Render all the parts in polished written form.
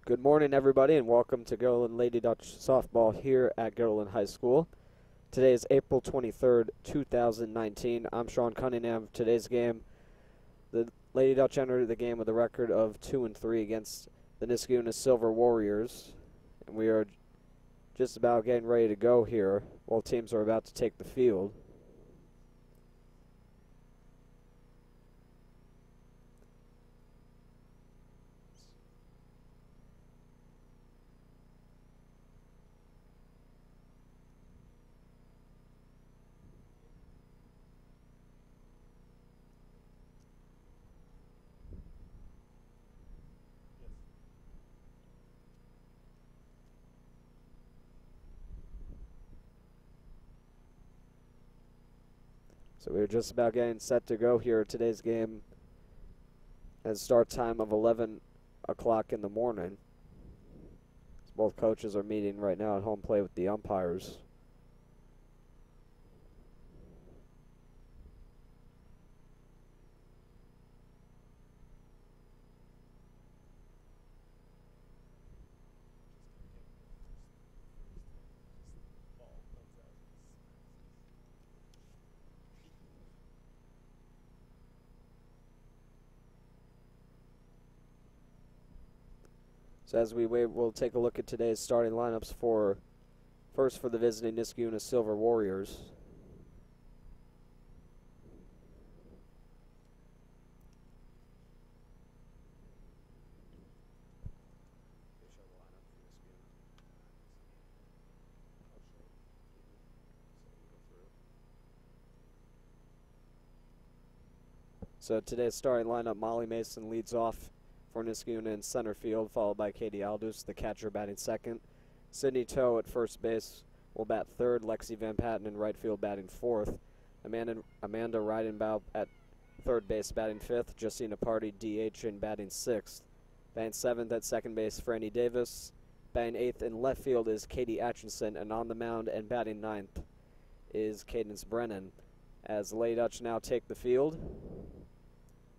Good morning, everybody, and welcome to Guilderland Lady Dutch softball here at Guilderland High School. Today is April 23rd, 2019. I'm Sean Cunningham. Today's game, the Lady Dutch entered the game with a record of 2-3 against the Niskayuna Silver Warriors, and we are just about getting ready to go here while teams are about to take the field. So we're just about getting set to go here. Today's game has start time of 11 o'clock in the morning. Both coaches are meeting right now at home plate with the umpires. So as we wait, we'll take a look at today's starting lineups first for the visiting Niskayuna Silver Warriors. So today's starting lineup, Molly Mason leads off for Niskayuna in center field, followed by Katie Aldous, the catcher, batting second. Sydney Toe at first base will bat third. Lexi Van Patten in right field batting fourth. Amanda Reidenbaugh at third base batting fifth. Justina Party DH in batting sixth. Batting seventh at second base, Franny Davis. Batting eighth in left field is Katie Atchison, and on the mound and batting ninth is Cadence Brennan. As the Lady Dutch now take the field,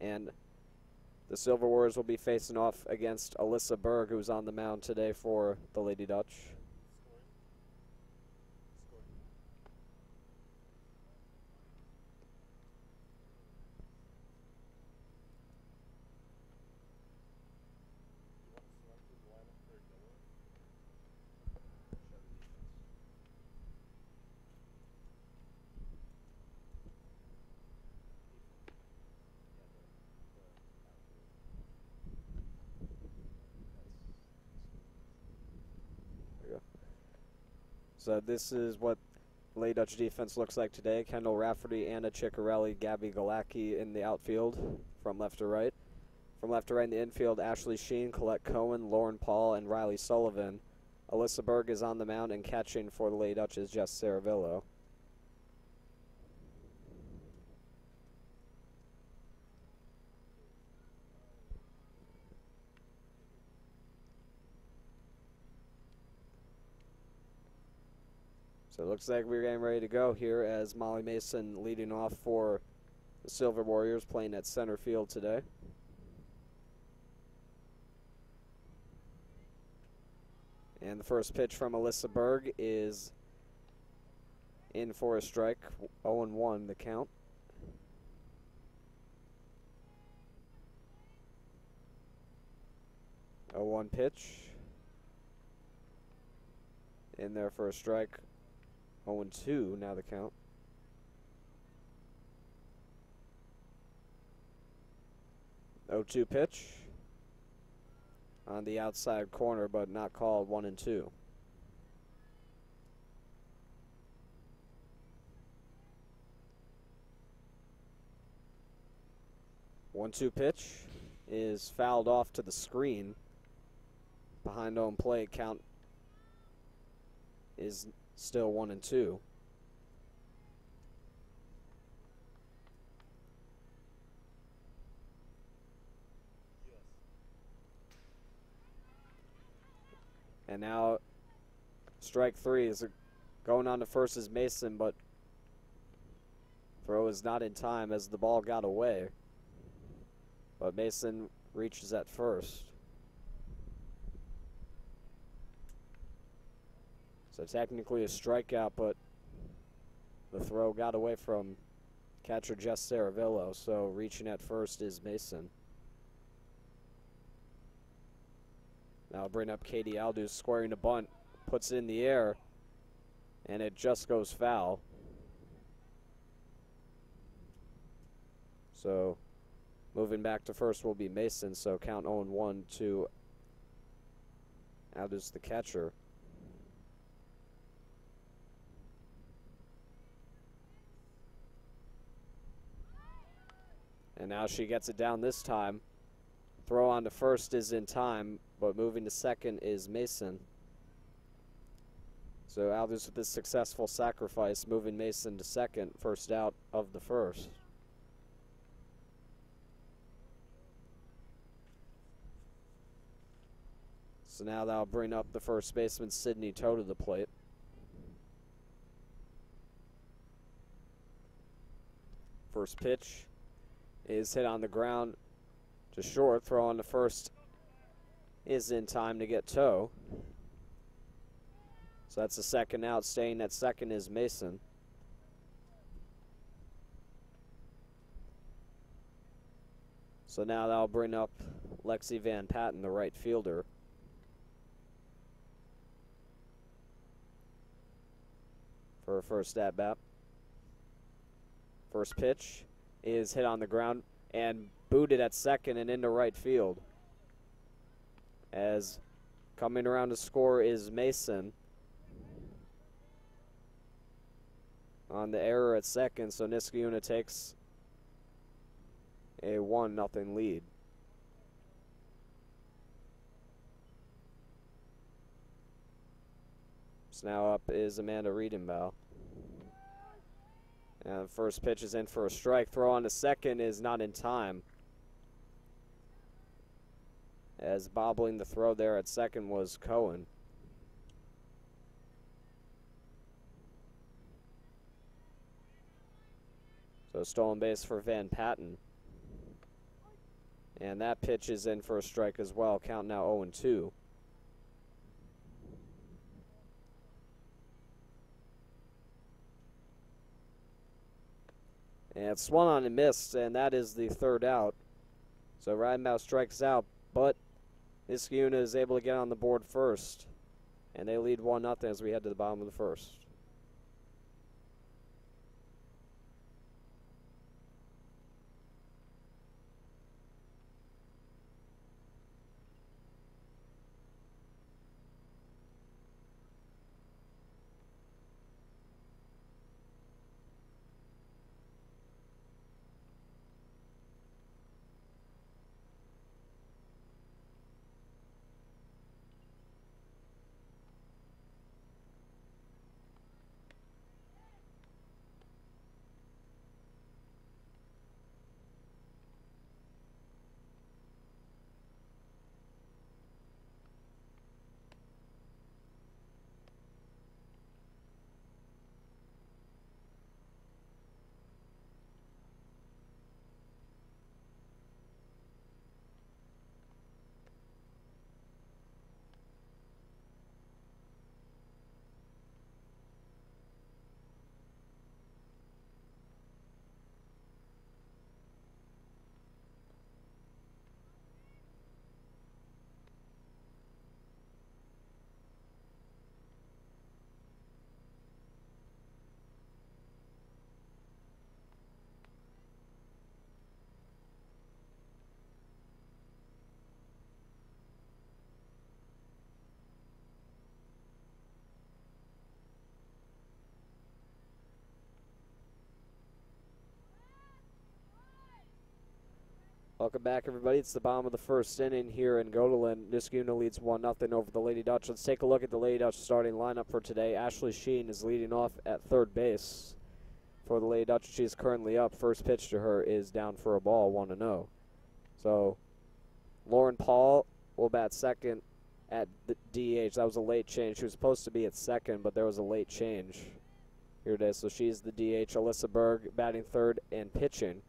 and the Silver Warriors will be facing off against Alyssa Berg, who's on the mound today for the Lady Dutch. So this is what Lady Dutch defense looks like today. Kendall Rafferty, Anna Ciccarelli, Gabby Galacki in the outfield from left to right. From left to right in the infield, Ashley Sheen, Colette Cohen, Lauren Paul, and Riley Sullivan. Alyssa Berg is on the mound, and catching for the Lady Dutch is Jess Saravillo. So it looks like we're getting ready to go here as Molly Mason leading off for the Silver Warriors, playing at center field today. And the first pitch from Alyssa Berg is in for a strike, 0-1 the count. A 1 pitch. In there for a strike. 0-2 now the count. Oh, 2 pitch on the outside corner, but not called. 1-2. One-two pitch is fouled off to the screen behind home plate. Count is still 1-2. And now strike three is going on to first is Mason, but throw is not in time as the ball got away. But Mason reaches at first. So technically a strikeout, but the throw got away from catcher Jess Saravillo, so reaching at first is Mason. Now bring up Katie Aldous, squaring the bunt, puts it in the air, and it just goes foul. So moving back to first will be Mason, so count 0-1 to Aldous, the catcher. And now she gets it down this time. Throw on to first is in time, but moving to second is Mason. So Aldous with this successful sacrifice, moving Mason to second, first out of the first. So now that'll bring up the first baseman, Sydney Toe, to the plate. First pitch is hit on the ground to short. Throw on to first is in time to get Toe. So that's the second out. Staying at second is Mason. So now that'll bring up Lexi Van Patten, the right fielder. For her first at-bat. First pitch is hit on the ground and booted at second and into right field. As coming around to score is Mason on the error at second, so Niskayuna takes a 1-0 lead. So now up is Amanda Riedenbaugh. And first pitch is in for a strike. Throw on to second is not in time, as bobbling the throw there at second was Cohen. So stolen base for Van Patten. And that pitch is in for a strike as well. Count now 0-2. And it's swung on and missed, and that is the third out. So Riedenbaugh strikes out, but Niskayuna is able to get on the board first. And they lead 1-0 as we head to the bottom of the first. Welcome back, everybody. It's the bottom of the first inning here in Guilderland. Niskayuna leads 1-0 over the Lady Dutch. Let's take a look at the Lady Dutch starting lineup for today. Ashley Sheen is leading off at third base for the Lady Dutch. She is currently up. First pitch to her is down for a ball, 1-0. So Lauren Paul will bat second at the DH. That was a late change. She was supposed to be at second, but there was a late change here today. So she's the DH. Alyssa Berg batting third and pitching.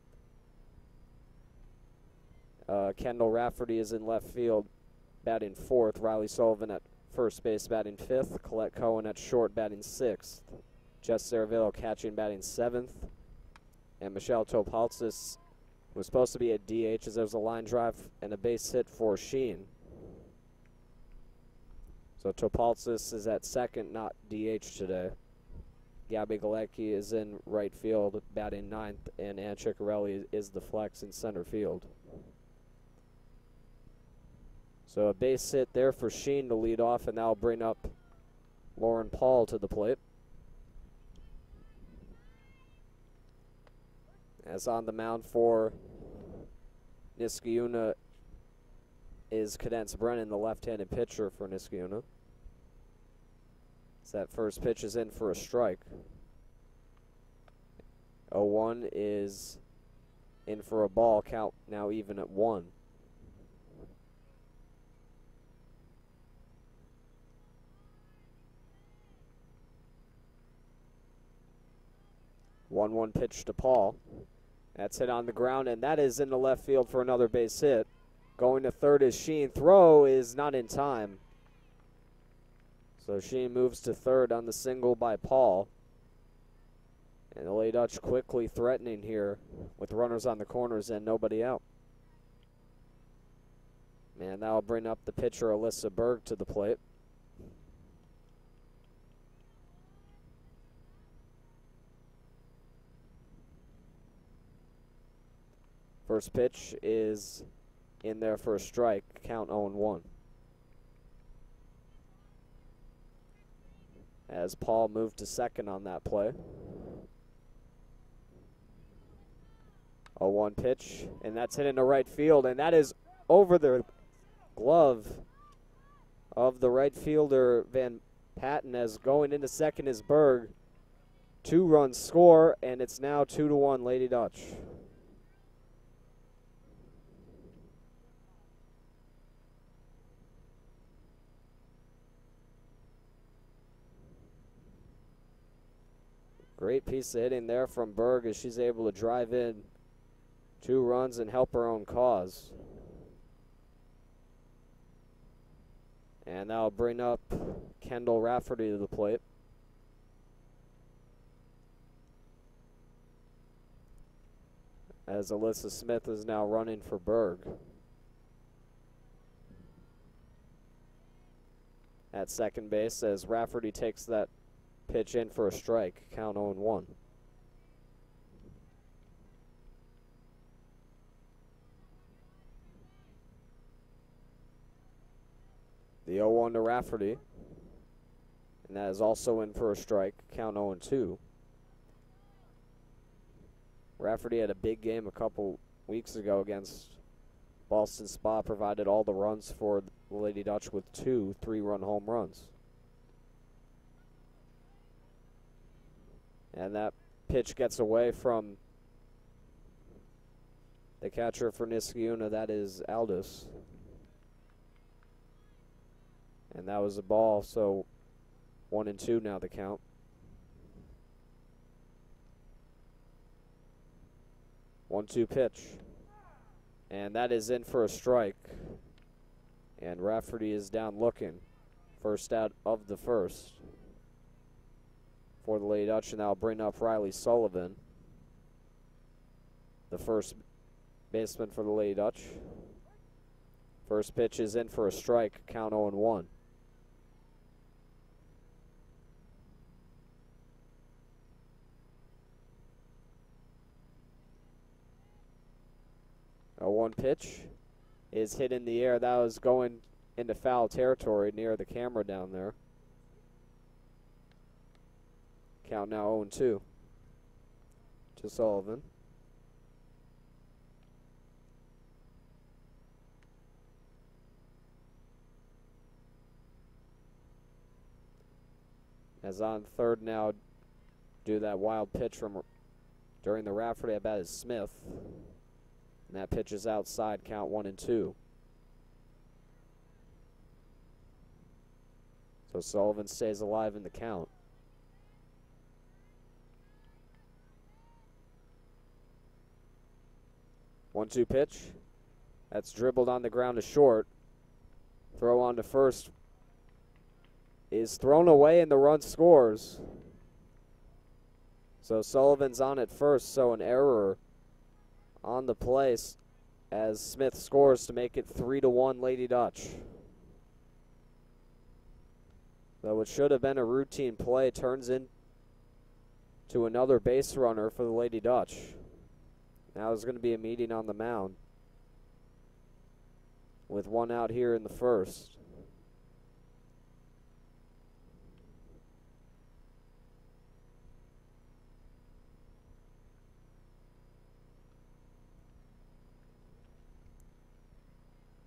Kendall Rafferty is in left field, batting fourth. Riley Sullivan at first base batting 5th. Colette Cohen at short batting 6th. Jess Cervillo catching batting 7th. And Michelle Topaltzis was supposed to be at DH as there was a line drive and a base hit for Sheen. So Topaltzis is at second, not DH today. Gabby Galecki is in right field batting 9th, and Ann Ciccarelli is the flex in center field. So a base hit there for Sheen to lead off, and that'll bring up Lauren Paul to the plate. As on the mound for Niskayuna is Cadence Brennan, the left-handed pitcher for Niskayuna. So that first pitch is in for a strike. 0-1 is in for a ball, count now even at 1. One pitch to Paul. That's hit on the ground, and that is in the left field for another base hit. Going to third is Sheen. Throw is not in time. So Sheen moves to third on the single by Paul. And the Lady Dutch quickly threatening here with runners on the corners and nobody out. And that'll bring up the pitcher Alyssa Berg to the plate. First pitch is in there for a strike, count 0-1. As Paul moved to second on that play. 0-1 pitch, and that's hit into right field, and that is over the glove of the right fielder Van Patten. As going into second is Berg. 2-run score, and it's now 2-1 Lady Dutch. Great piece of hitting there from Berg as she's able to drive in 2 runs and help her own cause. And that'll bring up Kendall Rafferty to the plate. As Alyssa Smith is now running for Berg. At second base as Rafferty takes that pitch in for a strike, count 0-1. The 0-1 to Rafferty, and that is also in for a strike, count 0-2. Rafferty had a big game a couple weeks ago against Boston Spa, provided all the runs for the Lady Dutch with 2 3-run home runs. And that pitch gets away from the catcher for Niskayuna, that is Aldous. And that was a ball, so 1-2 now the count. One-two pitch. And that is in for a strike. And Rafferty is down looking. First out of the first for the Lady Dutch, and that'll bring up Riley Sullivan, the first baseman for the Lady Dutch. First pitch is in for a strike, count 0-1. A 1 pitch is hit in the air. That was going into foul territory near the camera down there. Count now 0-2 to Sullivan. As on third now, do that wild pitch from during the Rafferty at bat is Smith. And that pitch is outside, count 1-2. So Sullivan stays alive in the count. One-two pitch. That's dribbled on the ground to short. Throw on to first is thrown away and the run scores. So Sullivan's on at first, so an error on the place as Smith scores to make it 3-1 Lady Dutch. Though it should have been a routine play, turns into another base runner for the Lady Dutch. Now there's going to be a meeting on the mound with one out here in the first.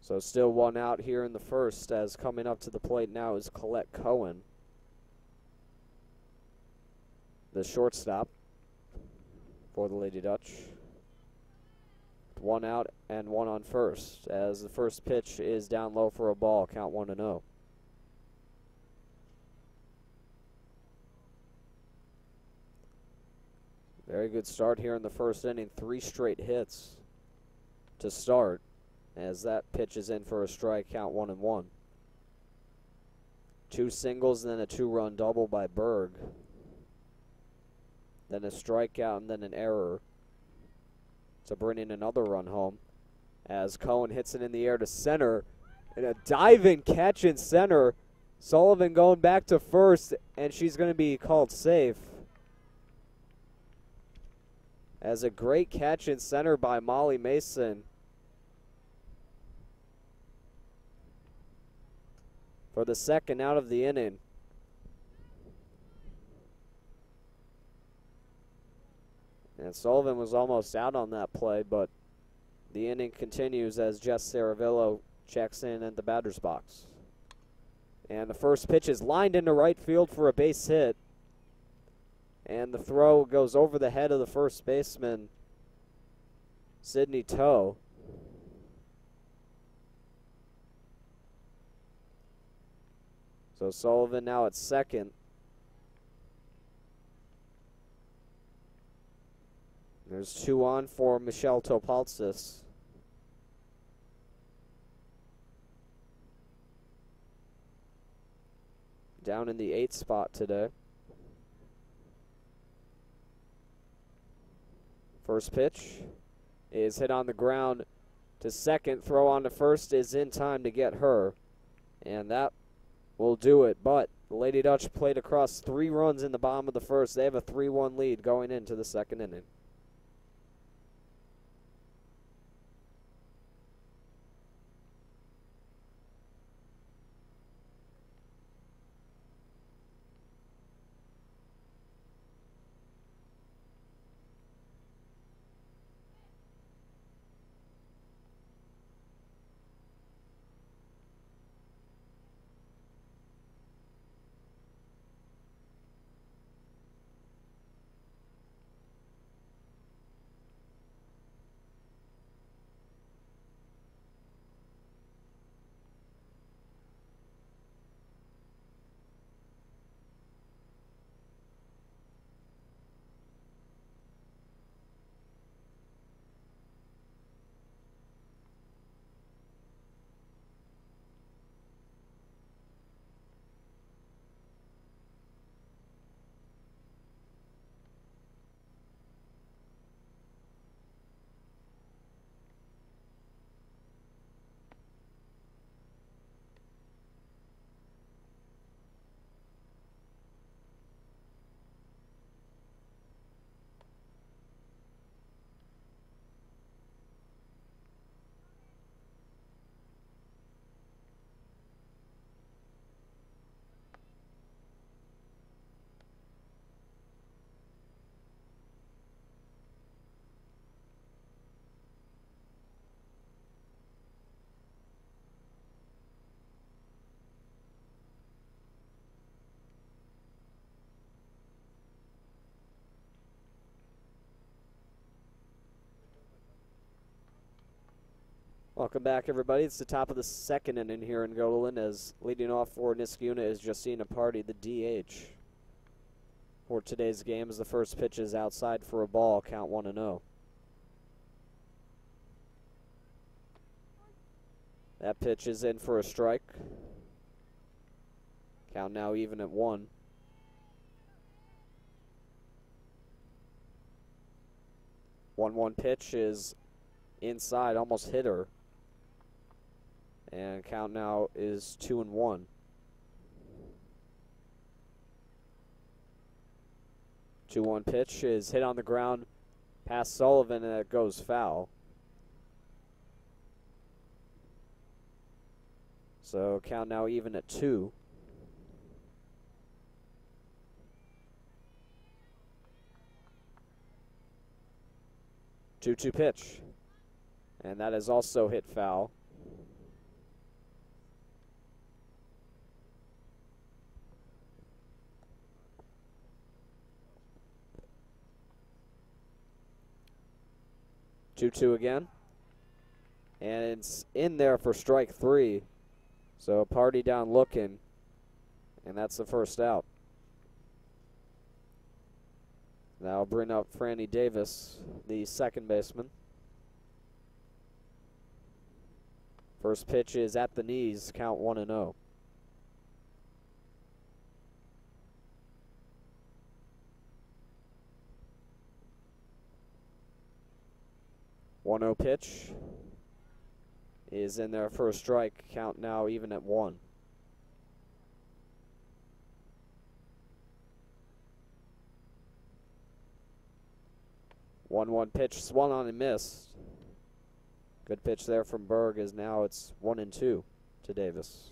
So still one out here in the first, as coming up to the plate now is Colette Cohen, the shortstop for the Lady Dutch. One out and one on first, as the first pitch is down low for a ball, count 1-0. Very good start here in the first inning, 3 straight hits to start, as that pitch is in for a strike, count 1-1. 2 singles and then a 2-run double by Berg. Then a strikeout and then an error to bring in another run home, as Cohen hits it in the air to center, and a diving catch in center. Sullivan going back to first, and she's going to be called safe. As a great catch in center by Molly Mason for the second out of the inning. And Sullivan was almost out on that play, but the inning continues as Jess Saravillo checks in at the batter's box. And the first pitch is lined into right field for a base hit. And the throw goes over the head of the first baseman, Sydney Toe. So Sullivan now at second. There's 2 on for Michelle Topaltsis. Down in the 8th spot today. First pitch is hit on the ground to second. Throw on to first is in time to get her. And that will do it. But the Lady Dutch played across 3 runs in the bottom of the first. They have a 3-1 lead going into the second inning. Welcome back, everybody. It's the top of the second inning here in Guilderland, as leading off for Niskayuna is Justina Party, the DH. For today's game, as the first pitch is outside for a ball, count 1-0. That pitch is in for a strike. Count now even at 1. One pitch is inside, almost hit her. And count now is 2-1. 2-1 pitch is hit on the ground past Sullivan, and it goes foul. So count now even at 2. Two pitch, and that is also hit foul. Two again, and it's in there for strike 3. So Party down looking, and that's the first out. Now I'll bring up Franny Davis, the second baseman. First pitch is at the knees, count 1-0. 1-0 pitch is in there for a strike, count now even at 1. One pitch swung on and missed. Good pitch there from Berg, as now it's 1-2 to Davis.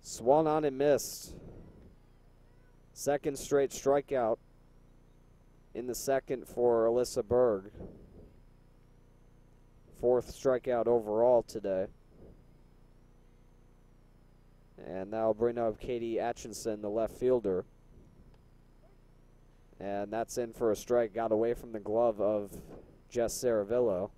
Swung on and missed. Second straight strikeout in the second for Alyssa Berg. Fourth strikeout overall today. And now I'll bring up Katie Atchison, the left fielder. And that's in for a strike. Got away from the glove of Jess Saravillo.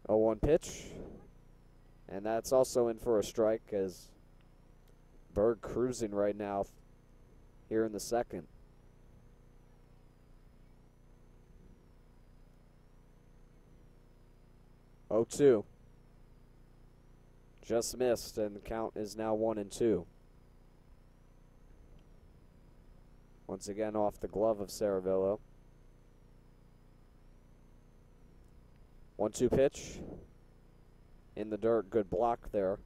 A 1 pitch. And that's also in for a strike, as Berg cruising right now here in the second. 0-2. Just missed, and the count is now 1-2. Once again off the glove of Saravillo. 1-2 pitch. In the dirt, good block there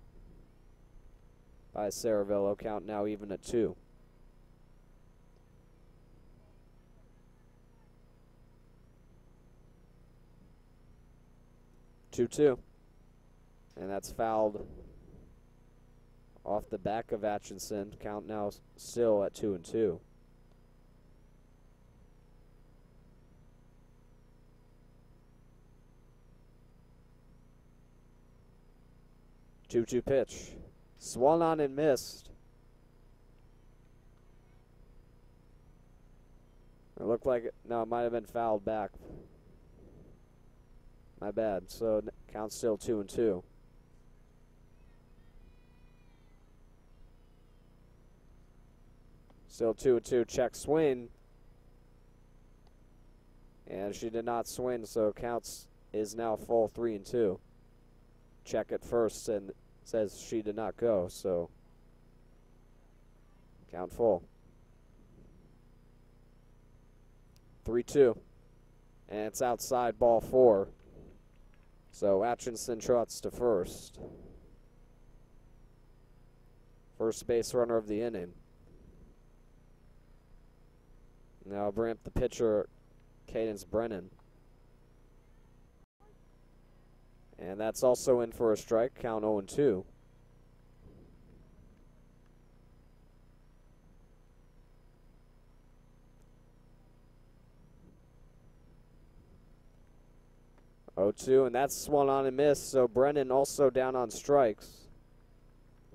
by Saravillo. Count now even at 2. Two, and that's fouled off the back of Atchison. Count now still at 2-2. Two pitch, swung on and missed. It looked like it, no, it might have been fouled back. My bad. So count still 2-2. Still 2-2. Check swing. And she did not swing, so counts is now full 3-2. Check it first and says she did not go, so count full. 3-2. And it's outside, ball 4. So Atchison trots to first. First base runner of the inning. Now I'll bring up the pitcher, Cadence Brennan. And that's also in for a strike, count 0-2. And that's swung on and missed, so Brennan also down on strikes.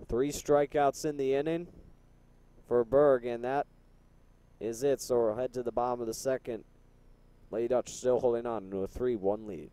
3 strikeouts in the inning for Berg, and that is it. So we'll head to the bottom of the second. Lady Dutch still holding on to a 3-1 lead.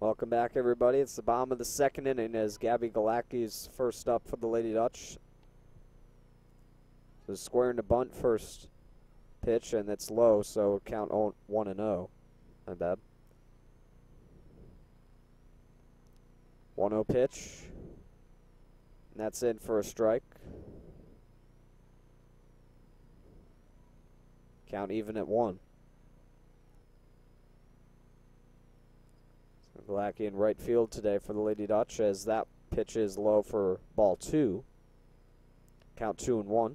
Welcome back, everybody. It's the bottom of the second inning as Gabby Galacki's first up for the Lady Dutch. So squaring to bunt first pitch, and it's low, so count 1-0. My bad. 1-0 pitch. And that's in for a strike. Count even at 1. Galacki in right field today for the Lady Dutch as that pitch is low for ball 2. Count 2-1.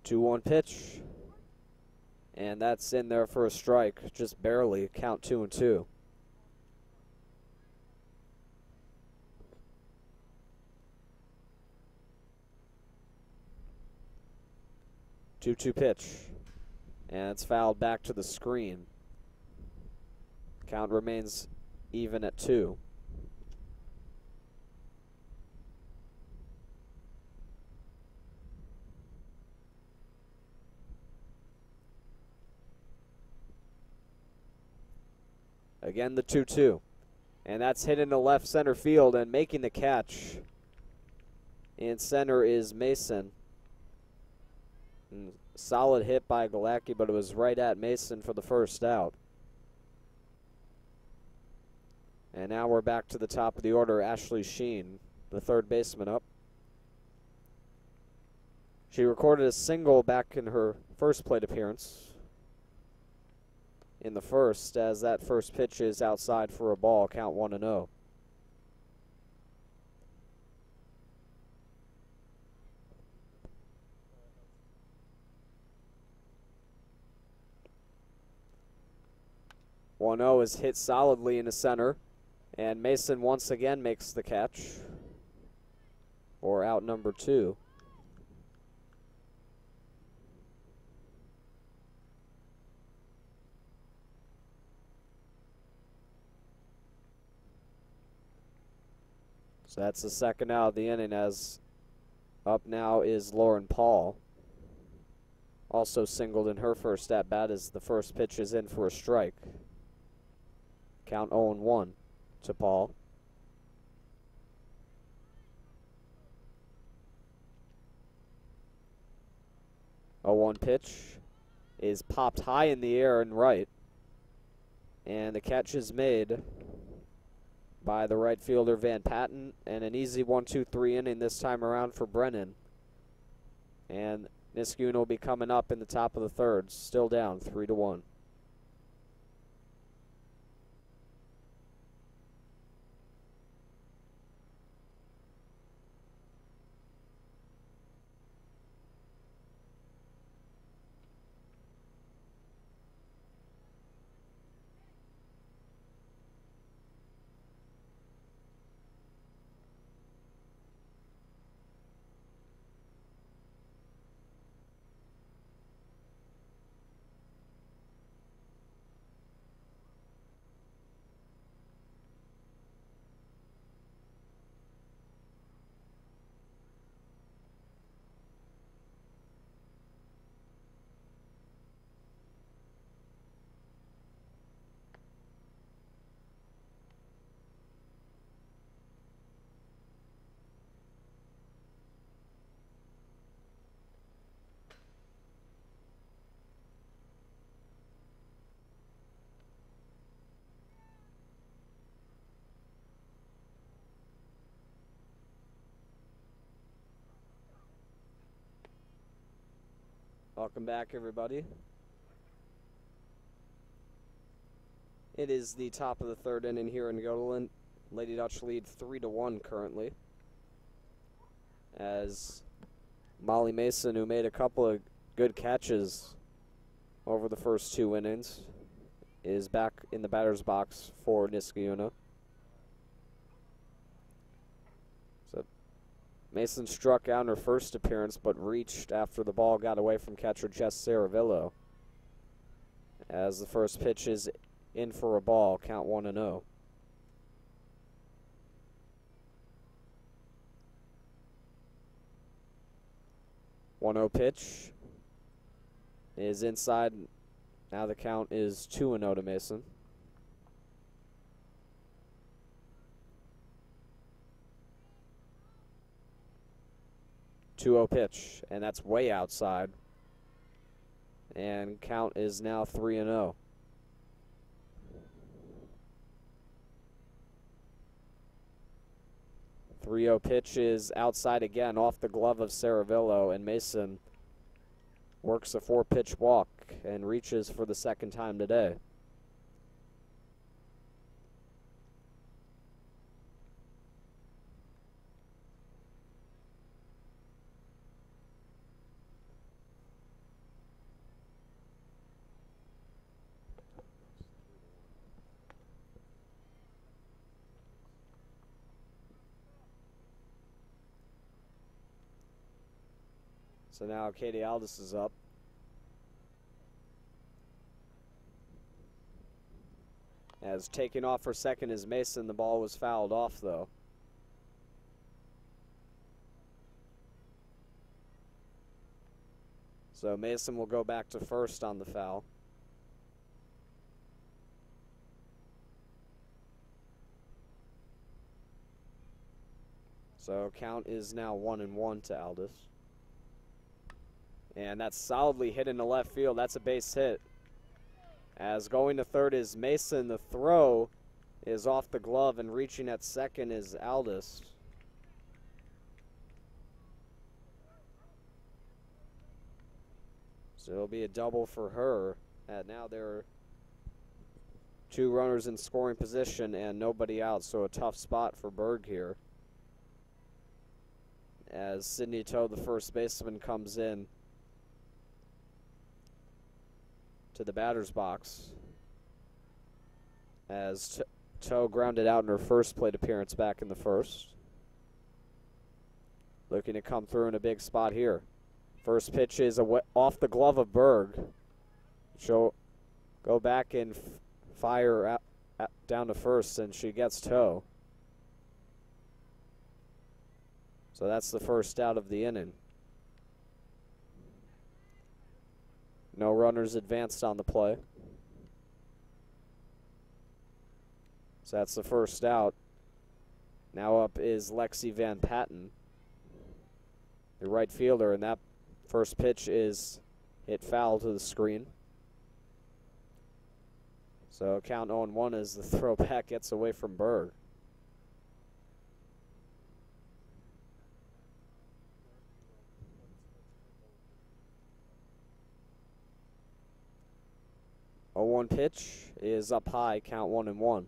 Two-one pitch. And that's in there for a strike, just barely. Count 2-2. 2-2 pitch. And it's fouled back to the screen. Count remains even at 2. Again, the 2-2. And that's hit into left center field, and making the catch in center is Mason. Solid hit by Galacki, but it was right at Mason for the first out. And now we're back to the top of the order. Ashley Sheen, the third baseman, up. She recorded a single back in her first plate appearance in the first, as that first pitch is outside for a ball. Count 1-0. Is hit solidly into center, and Mason once again makes the catch for out number 2. So that's the second out of the inning, as up now is Lauren Paul. Also singled in her first at-bat as the first pitch is in for a strike. Count 0-1 to Paul. 0-1 pitch is popped high in the air and right. And the catch is made by the right fielder Van Patten, and an easy 1-2-3 inning this time around for Brennan. And Niskayuna will be coming up in the top of the third, still down 3-1. Welcome back, everybody. It is the top of the third inning here in Guilderland. Lady Dutch lead 3-1 currently, as Molly Mason, who made a couple of good catches over the first 2 innings, is back in the batter's box for Niskayuna. So Mason struck out in her first appearance, but reached after the ball got away from catcher Jess Saravillo, as the first pitch is in for a ball. Count 1-0. 1-0 pitch is inside. Now the count is 2-0 to Mason. Two-0 pitch, and that's way outside. And count is now 3-0. Three-0 pitch is outside again, off the glove of Saravillo, and Mason works a 4-pitch walk and reaches for the second time today. So now Katie Aldis is up. As taking off for second is Mason. The ball was fouled off, though. So Mason will go back to first on the foul. So count is now 1-1 to Aldis. And that's solidly hit into left field. That's a base hit. As going to third is Mason. The throw is off the glove, and reaching at second is Aldis. So it'll be a double for her. And now there are two runners in scoring position and nobody out, so a tough spot for Berg here. As Sidney Toe, the first baseman, comes in to the batter's box. As Toe grounded out in her first plate appearance back in the first. Looking to come through in a big spot here. First pitch is off the glove of Berg. She'll go back and fire down to first, and she gets Toe. So that's the first out of the inning. No runners advanced on the play. So that's the first out. Now up is Lexi Van Patten, the right fielder, and that first pitch is hit foul to the screen. So count 0-1 as the throwback gets away from Berg. A 1 pitch is up high, count 1-1.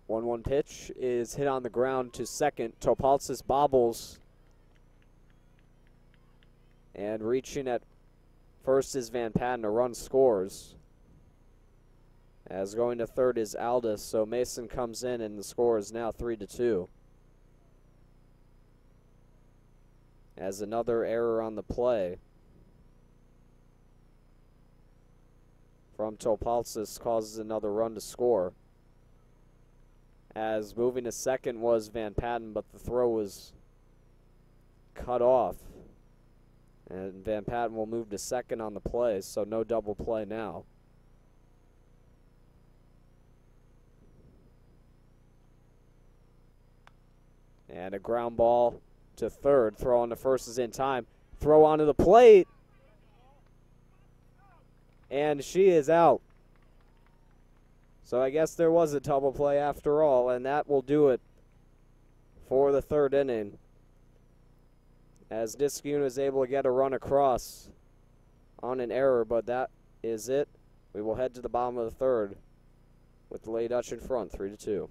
One pitch is hit on the ground to second. Topaltzis bobbles. And reaching at first is Van Patten. A run scores. As going to third is Aldis, so Mason comes in and the score is now 3-2. As another error on the play from Topaltzis causes another run to score. As moving to second was Van Patten, but the throw was cut off. And Van Patten will move to second on the play, so no double play now. And a ground ball to third. Throw on to first is in time. Throw onto the plate. And she is out. So I guess there was a double play after all, and that will do it for the third inning. As Niskayuna is able to get a run across on an error, but that is it. We will head to the bottom of the third with the Lady Dutch in front, 3-2.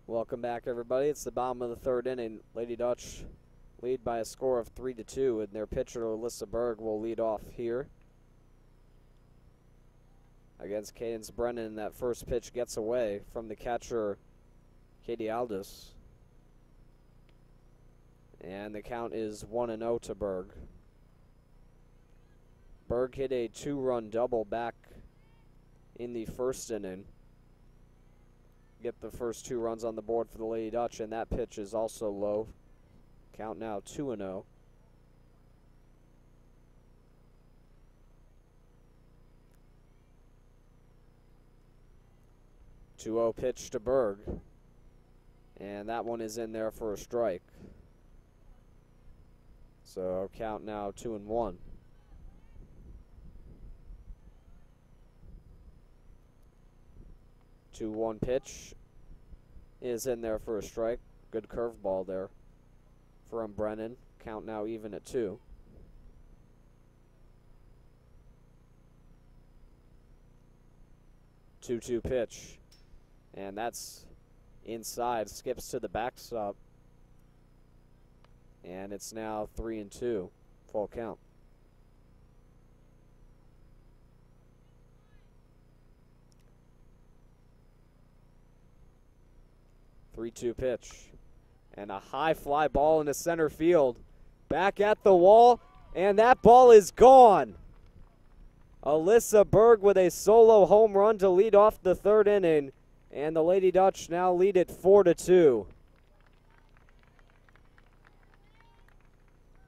Welcome back, everybody. It's the bottom of the third inning. Lady Dutch lead by a score of 3-2, and their pitcher, Alyssa Berg, will lead off here against Cadence Brennan. That first pitch gets away from the catcher, Katie Aldous. And the count is 1-0 to Berg. Berg hit a 2-run double back in the first inning. Get the first 2 runs on the board for the Lady Dutch, and that pitch is also low. Count now 2-0. 2-0 pitch to Berg, and that one is in there for a strike. So count now 2-1. 2-1 pitch is in there for a strike. Good curveball there from Brennan. Count now even at 2. 2-2 pitch, and that's inside. Skips to the backstop, and it's now 3-2. Full count. 3-2 pitch. And a high fly ball into center field. Back at the wall, and that ball is gone. Alyssa Berg with a solo home run to lead off the third inning. And the Lady Dutch now lead it 4-2.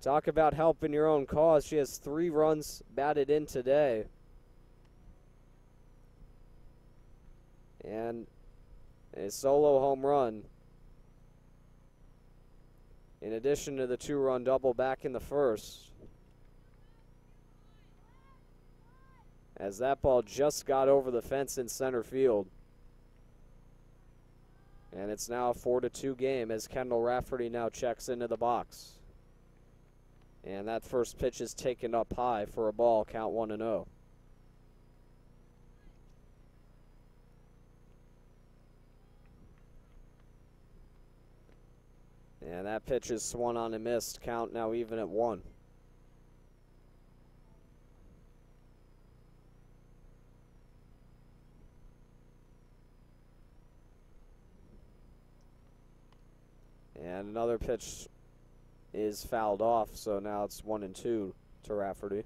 Talk about helping your own cause. She has 3 runs batted in today. And a solo home run, in addition to the 2-run double back in the first. As that ball just got over the fence in center field. And it's now a 4-2 game as Kendall Rafferty now checks into the box. And that first pitch is taken up high for a ball, count 1-0. And that pitch is swung on and missed. Count now even at 1. And another pitch is fouled off, so now it's 1-2 to Rafferty.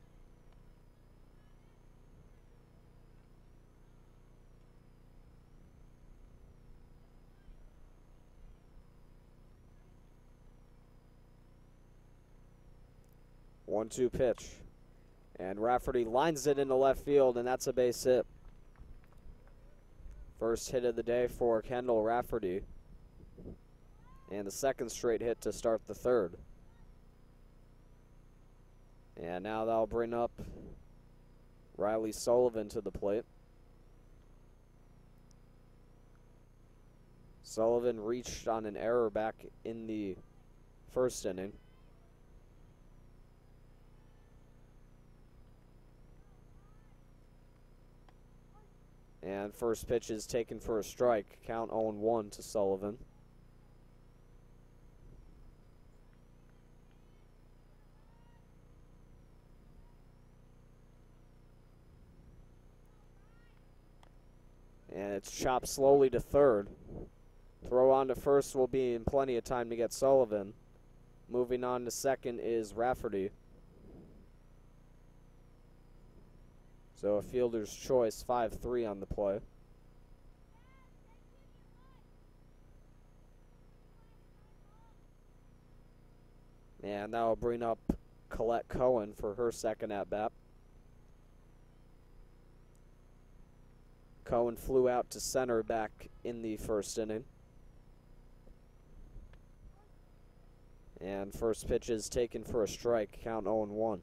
One-two pitch, and Rafferty lines it into left field, and that's a base hit. First hit of the day for Kendall Rafferty, and the second straight hit to start the third. And now that'll bring up Riley Sullivan to the plate. Sullivan reached on an error back in the first inning. And first pitch is taken for a strike. Count 0-1 to Sullivan. And it's chopped slowly to third. Throw on to first will be in plenty of time to get Sullivan. Moving on to second is Rafferty. So a fielder's choice, 5-3 on the play. And that will bring up Colette Cohen for her second at-bat. Cohen flew out to center back in the first inning. And first pitch is taken for a strike, count 0-1.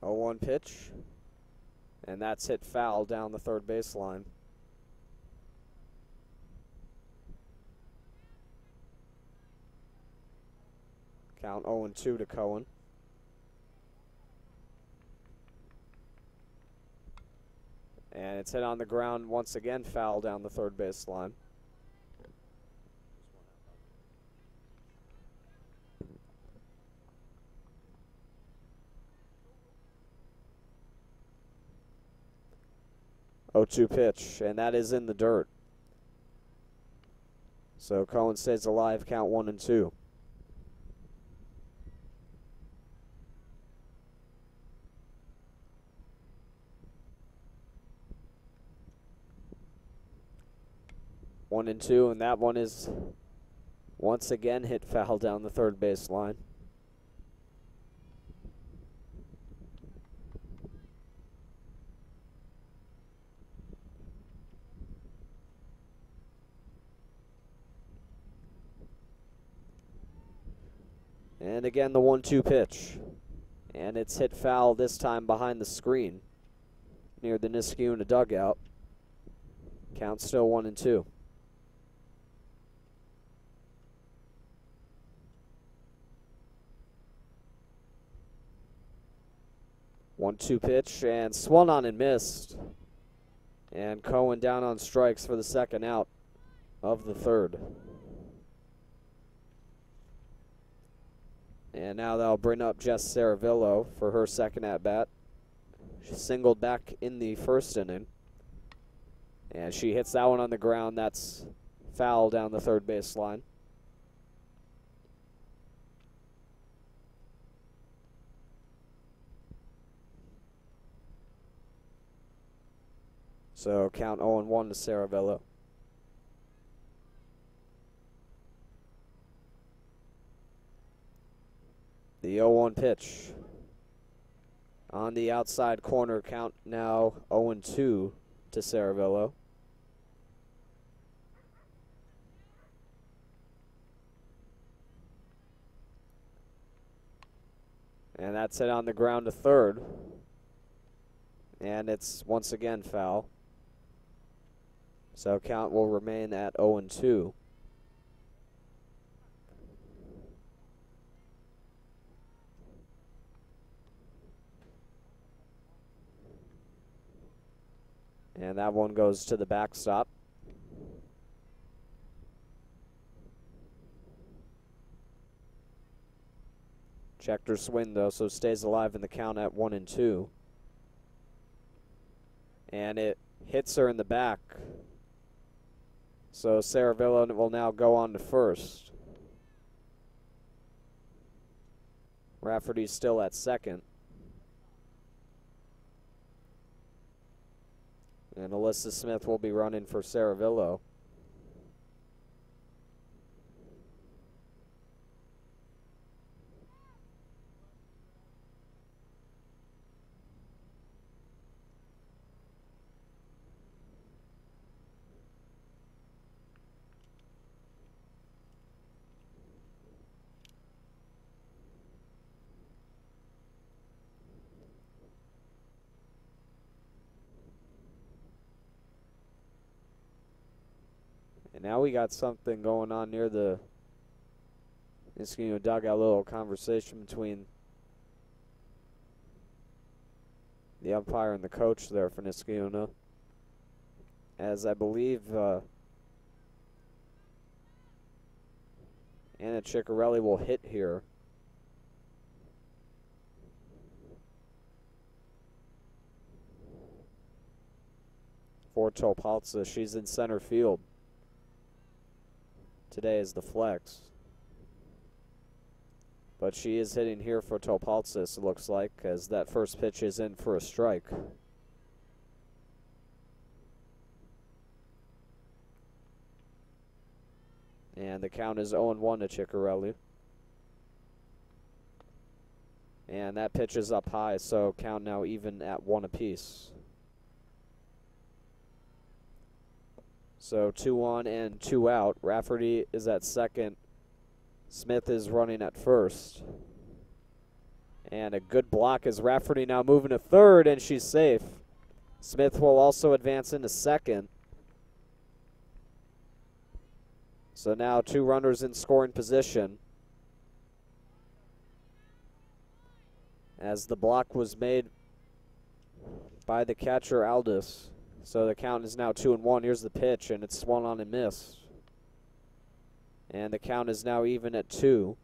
0-1 pitch, and that's hit foul down the third baseline. Count 0-2 to Cohen. And it's hit on the ground once again, foul down the third base line. Oh, 2 pitch, and that is in the dirt. So Cohen stays alive, count 1-2. One and two, and that one is once again hit foul down the third base line. And again, the 1-2 pitch. And it's hit foul this time behind the screen near the Niskayuna dugout. Count still 1-2. One-two pitch and swung on and missed. And Cohen down on strikes for the second out of the third. And now that'll bring up Jess Saravillo for her second at-bat. She singled back in the first inning. And she hits that one on the ground. That's foul down the third base line. So count 0-1 to Saravillo. The 0-1 pitch. On the outside corner, count now 0-2 to Saravillo. And that's hit on the ground to third. And it's once again foul. So count will remain at 0-2. And that one goes to the backstop. Checked her swing though, so stays alive in the count at 1-2. And it hits her in the back. So Saravillo will now go on to first. Rafferty's still at second. And Alyssa Smith will be running for Saravillo. And now we got something going on near the Niskayuna dugout, a little conversation between the umpire and the coach there for Niskayuna. As I believe Anna Ciccarelli will hit here. For Topaltza, she's in center field. Today is the flex. But she is hitting here for Topaltsis, it looks like, as that first pitch is in for a strike. And the count is 0-1 to Ciccarelli. And that pitch is up high, so count now even at 1 apiece. So 2 on and 2 out. Rafferty is at second. Smith is running at first. And a good block as Rafferty now moving to third, and she's safe. Smith will also advance into second. So now 2 runners in scoring position. As the block was made by the catcher, Aldis. So the count is now 2-1. Here's the pitch, and it's swung on and missed. And the count is now even at 2.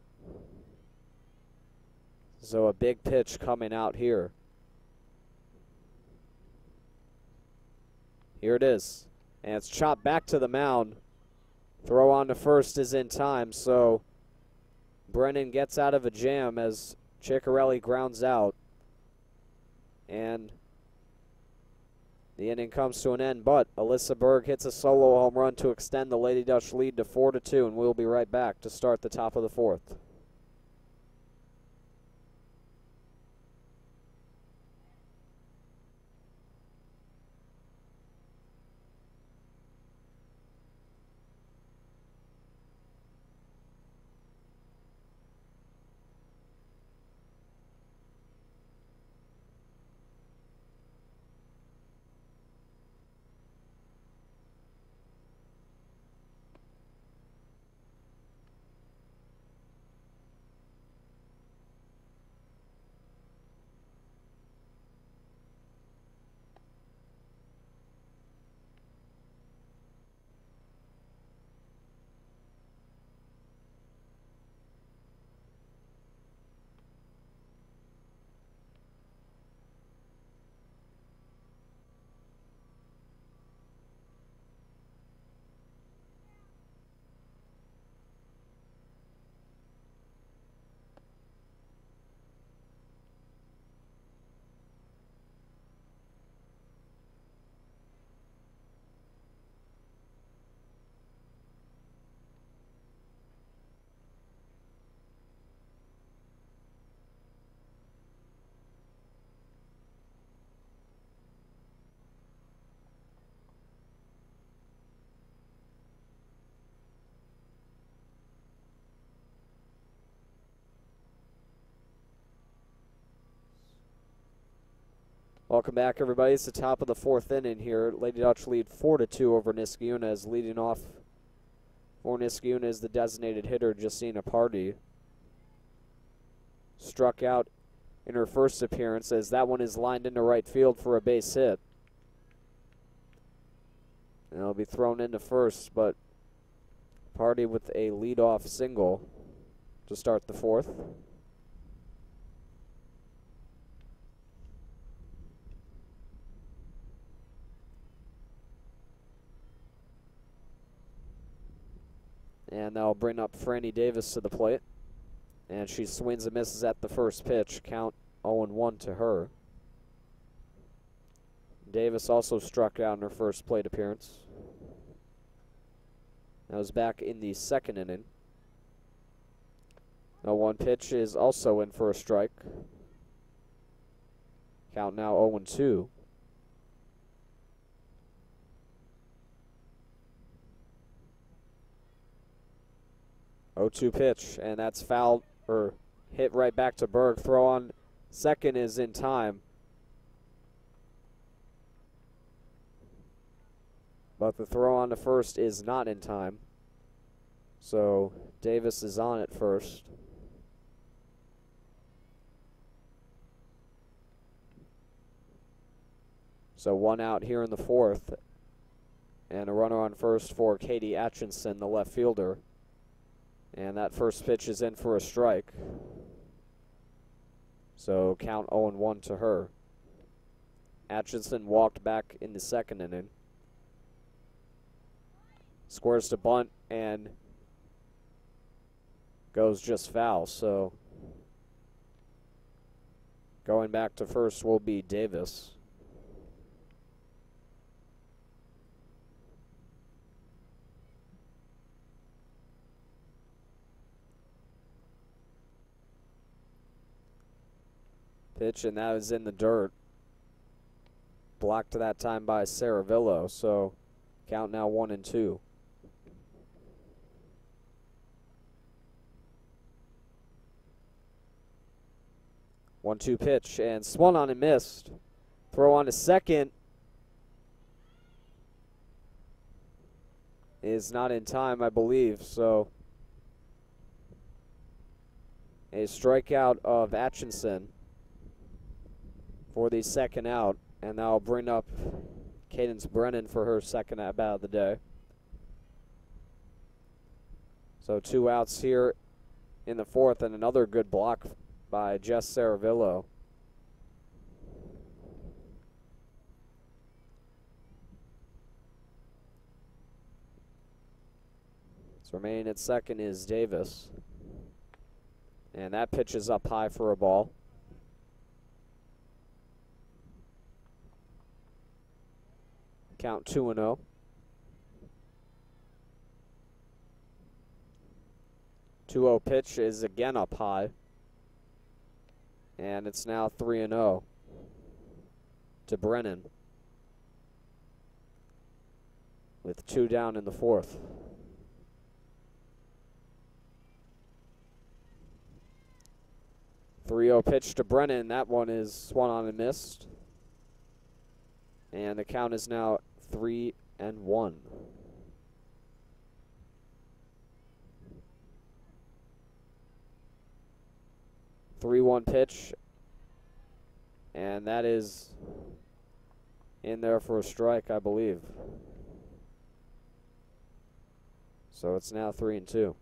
So a big pitch coming out here. Here it is. And it's chopped back to the mound. Throw on to first is in time, so Brennan gets out of a jam as Ciccarelli grounds out. And the inning comes to an end, but Alyssa Berg hits a solo home run to extend the Lady Dutch lead to 4-2, and we'll be right back to start the top of the 4th. Welcome back, everybody. It's the top of the 4th inning here. Lady Dutch lead 4-2 over Niskayuna, as leading off for Niskayuna is the designated hitter, Justina Party. Struck out in her first appearance, as that one is lined into right field for a base hit. And it'll be thrown into first, but Party with a leadoff single to start the 4th. And that'll bring up Franny Davis to the plate. And she swings and misses at the first pitch. Count 0-1 to her. Davis also struck out in her first plate appearance. That was back in the 2nd inning. The 1 pitch is also in for a strike. Count now 0-2. 0-2 pitch, and that's fouled, or hit right back to Berg. Throw on second is in time. But the throw on to first is not in time. So Davis is on at first. So 1 out here in the 4th. And a runner on first for Katie Atchison, the left fielder. And that first pitch is in for a strike. So count 0-1 to her. Atchison walked back in the 2nd inning. Squares to bunt and goes just foul. So going back to first will be Davis. Pitch, and that is in the dirt. Blocked that time by Saravillo, so count now 1-2. One-two pitch, and swung on and missed. Throw on to second is not in time, I believe, so a strikeout of Atchison for the 2nd out, and that'll bring up Cadence Brennan for her second at-bat of the day. So 2 outs here in the fourth, and another good block by Jess Saravillo. So remaining at second is Davis. And that pitch is up high for a ball. Count 2-0. Two-0 pitch is again up high. And it's now 3-0 to Brennan, with 2 down in the fourth. Three-0 pitch to Brennan. That one is swung on and missed. And the count is now 3-1. 3-1 pitch. And that is in there for a strike, I believe. So it's now 3-2.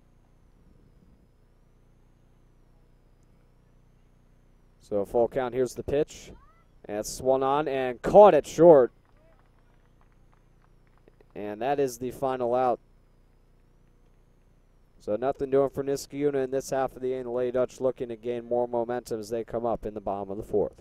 So full count, here's the pitch. And it's swung on and caught it short. And that is the final out. So nothing doing for Niskayuna in this half of the inning. The Lady Dutch looking to gain more momentum as they come up in the bottom of the fourth.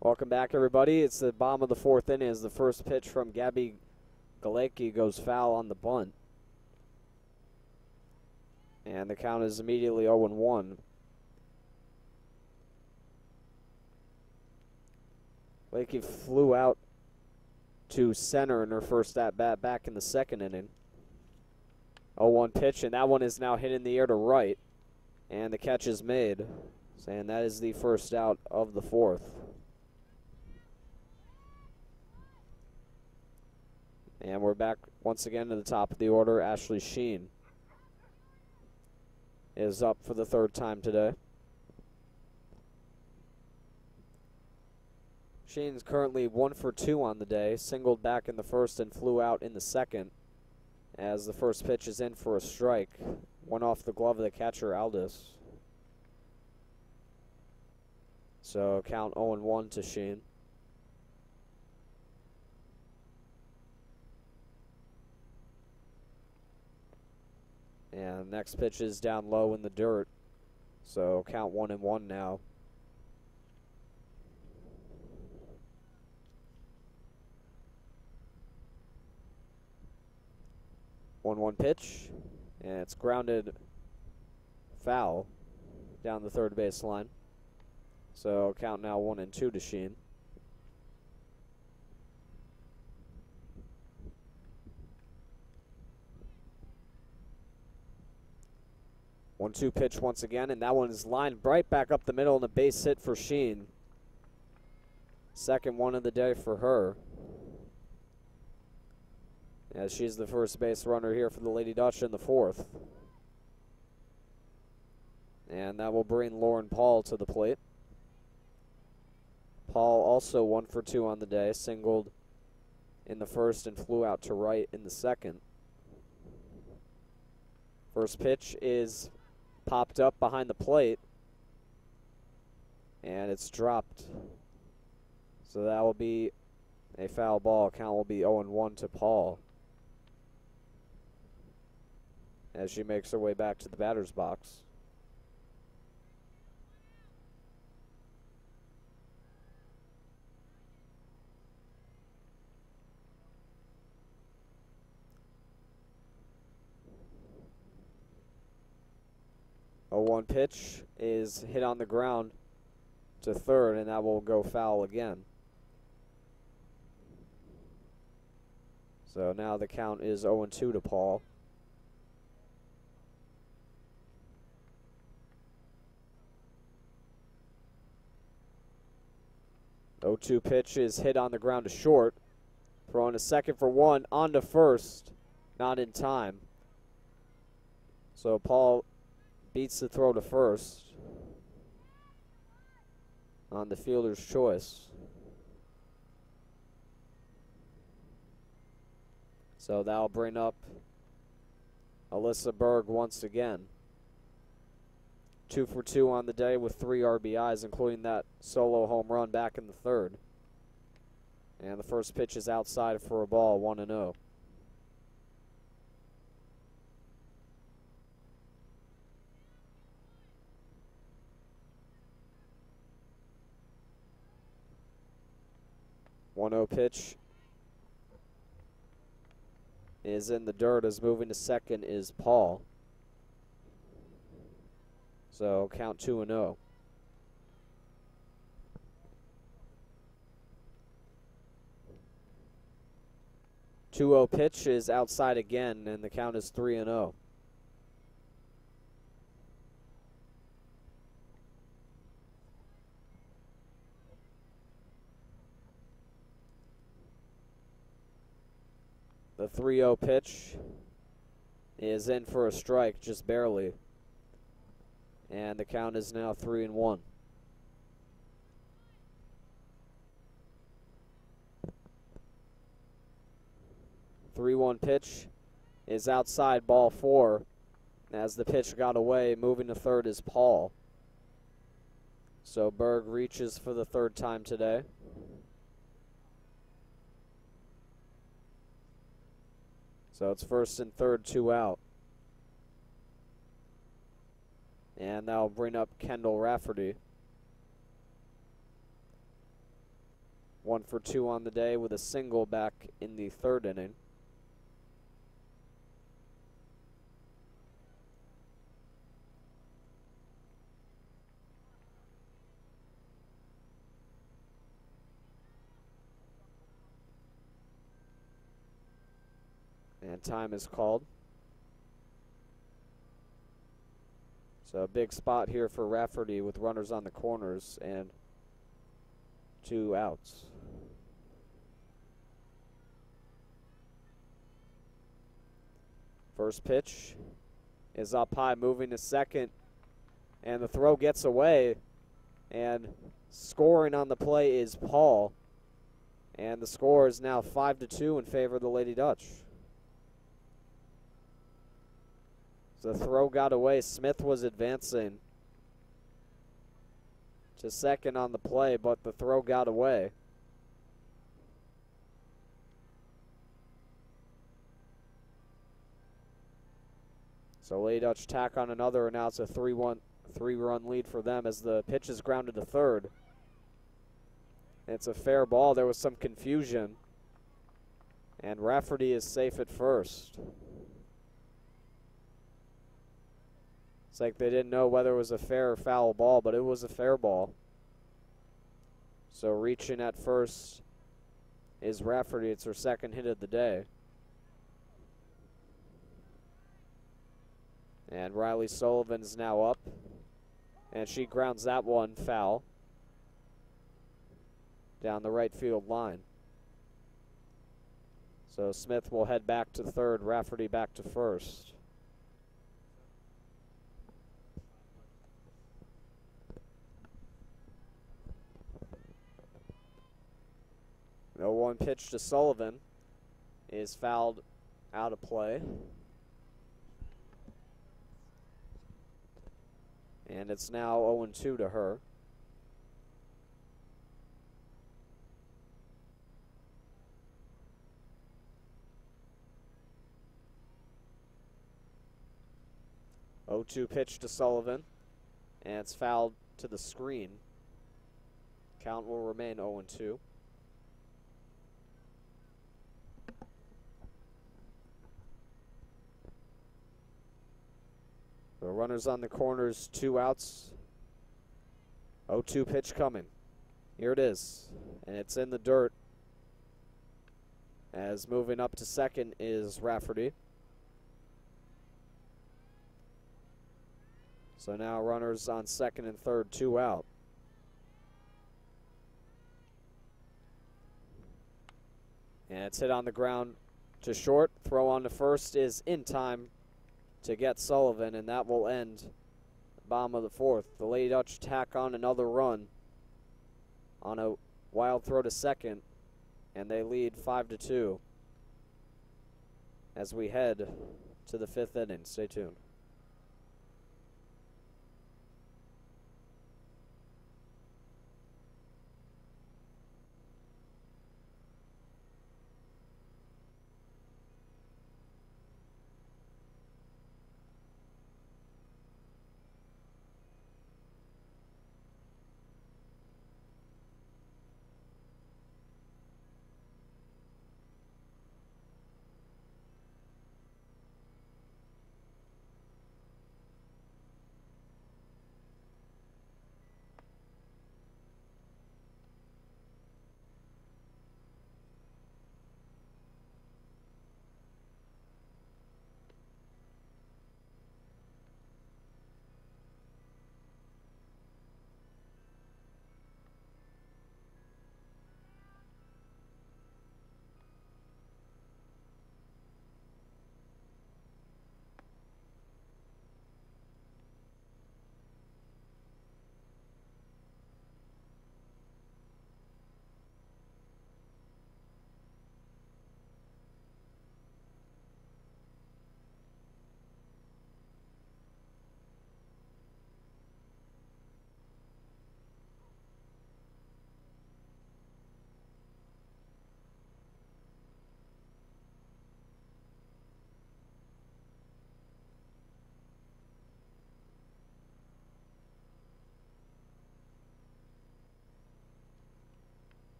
Welcome back, everybody. It's the bottom of the fourth inning as the first pitch from Gabby Galecki goes foul on the bunt. And the count is immediately 0-1. Galecki flew out to center in her first at-bat back in the second inning. 0-1 pitch, and that one is now hit in the air to right. And the catch is made. And that is the first out of the fourth. And we're back once again to the top of the order. Ashley Sheen is up for the third time today. Sheen's currently 1 for 2 on the day, singled back in the first and flew out in the second as the first pitch is in for a strike. One off the glove of the catcher, Aldis. So count 0-1 to Sheen. And next pitch is down low in the dirt. So count 1-1 now. One pitch, and it's grounded foul down the third base line. So count now 1-2 to Sheen. 1-2 pitch once again, and that one is lined right back up the middle and a base hit for Sheen. Second one of the day for her, as she's the first base runner here for the Lady Dutch in the fourth. And that will bring Lauren Paul to the plate. Paul also 1 for 2 on the day, singled in the first and flew out to right in the second. First pitch is popped up behind the plate, and it's dropped. So that will be a foul ball. Count will be 0-1 to Paul as she makes her way back to the batter's box. A 1 pitch is hit on the ground to third, and that will go foul again. So now the count is 0-2 to Paul. The 0-2 pitch is hit on the ground to short. Throwing a second for one, on to first, not in time. So Paul beats the throw to first on the fielder's choice. So that'll bring up Alyssa Berg once again. 2 for 2 on the day with 3 RBIs, including that solo home run back in the third. And the first pitch is outside for a ball, 1-0. One-0 pitch is in the dirt, as moving to second is Paul. So count 2-0. 2-0 pitch is outside again, and the count is 3-0. The 3-0 pitch is in for a strike, just barely. And the count is now 3-1. The 3-1 pitch is outside, ball 4. As the pitch got away, moving to third is Paul. So Berg reaches for the third time today. So it's first and third, 2 out. And that'll bring up Kendall Rafferty. 1 for 2 on the day with a single back in the third inning. And time is called. So a big spot here for Rafferty with runners on the corners and 2 outs. First pitch is up high, moving to second, and the throw gets away, and scoring on the play is Paul, and the score is now 5-2 in favor of the Lady Dutch. The throw got away. Smith was advancing to second on the play, but the throw got away. So Lady Dutch tack on another, and now it's a 3-run lead for them as the pitch is grounded to third. It's a fair ball. There was some confusion, and Rafferty is safe at first. It's like they didn't know whether it was a fair or foul ball, but it was a fair ball. So reaching at first is Rafferty. It's her second hit of the day. And Riley Sullivan's now up. And she grounds that one foul down the right field line. So Smith will head back to third, Rafferty back to first. The 0-1 pitch to Sullivan is fouled out of play. And it's now 0-2 to her. Oh-2 pitch to Sullivan, and it's fouled to the screen. Count will remain 0-2. The runners on the corners, 2 outs. 0-2 pitch coming. Here it is, and it's in the dirt. As moving up to second is Rafferty. So now runners on second and third, 2 out. And it's hit on the ground to short. Throw on to first is in time to get Sullivan, and that will end the bottom of the fourth. The Lady Dutch tack on another run on a wild throw to second, and they lead 5-2 as we head to the 5th inning. Stay tuned.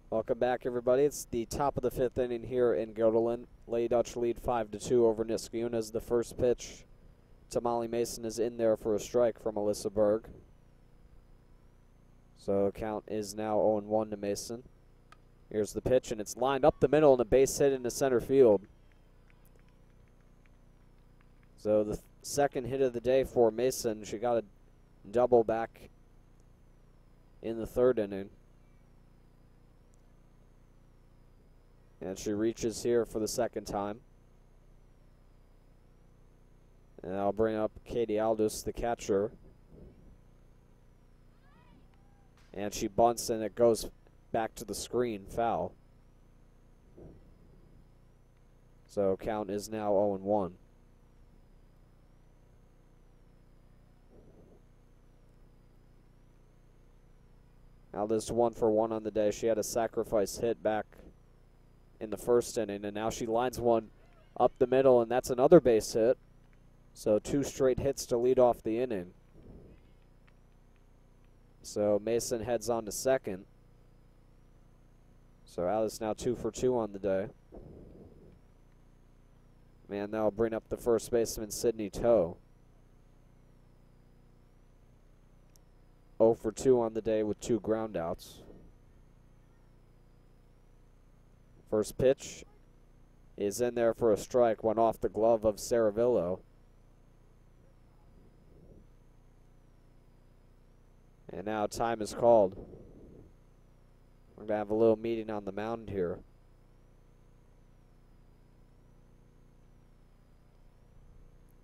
Welcome back, everybody. It's the top of the 5th inning here in Guilderland. Lady Dutch lead 5-2 over Niskayuna as the first pitch to Molly Mason is in there for a strike from Alyssa Berg. So count is now 0-1 to Mason. Here's the pitch, and it's lined up the middle and a base hit into center field. So the second hit of the day for Mason. She got a double back in the 3rd inning. And she reaches here for the second time. And I'll bring up Katie Aldous, the catcher. And she bunts, and it goes back to the screen, foul. So count is now 0-1. Now this is 1-for-1 on the day. She had a sacrifice hit back in the first inning, and now she lines one up the middle, and that's another base hit. So 2 straight hits to lead off the inning. So Mason heads on to second. So Alice now 2-for-2 on the day. Man, that'll bring up the first baseman, Sydney Toe. 0-for-2 on the day with 2 groundouts. First pitch is in there for a strike. Went off the glove of Saravillo. And now time is called. We're going to have a little meeting on the mound here.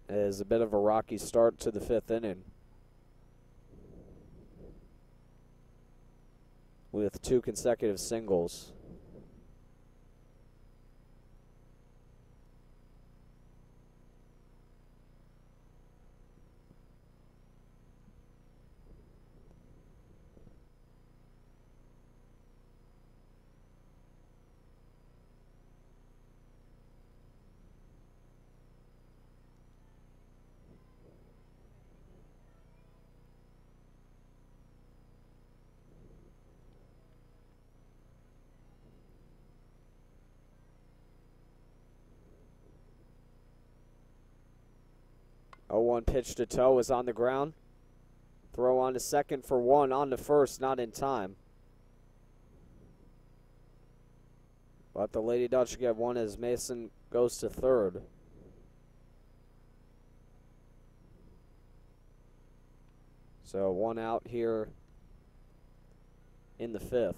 It is a bit of a rocky start to the 5th inning, with 2 consecutive singles. A 1 pitch to Toe is on the ground. Throw on to second for 1, on to first, not in time. But the Lady Dutch get 1 as Mason goes to third. So 1 out here in the 5th.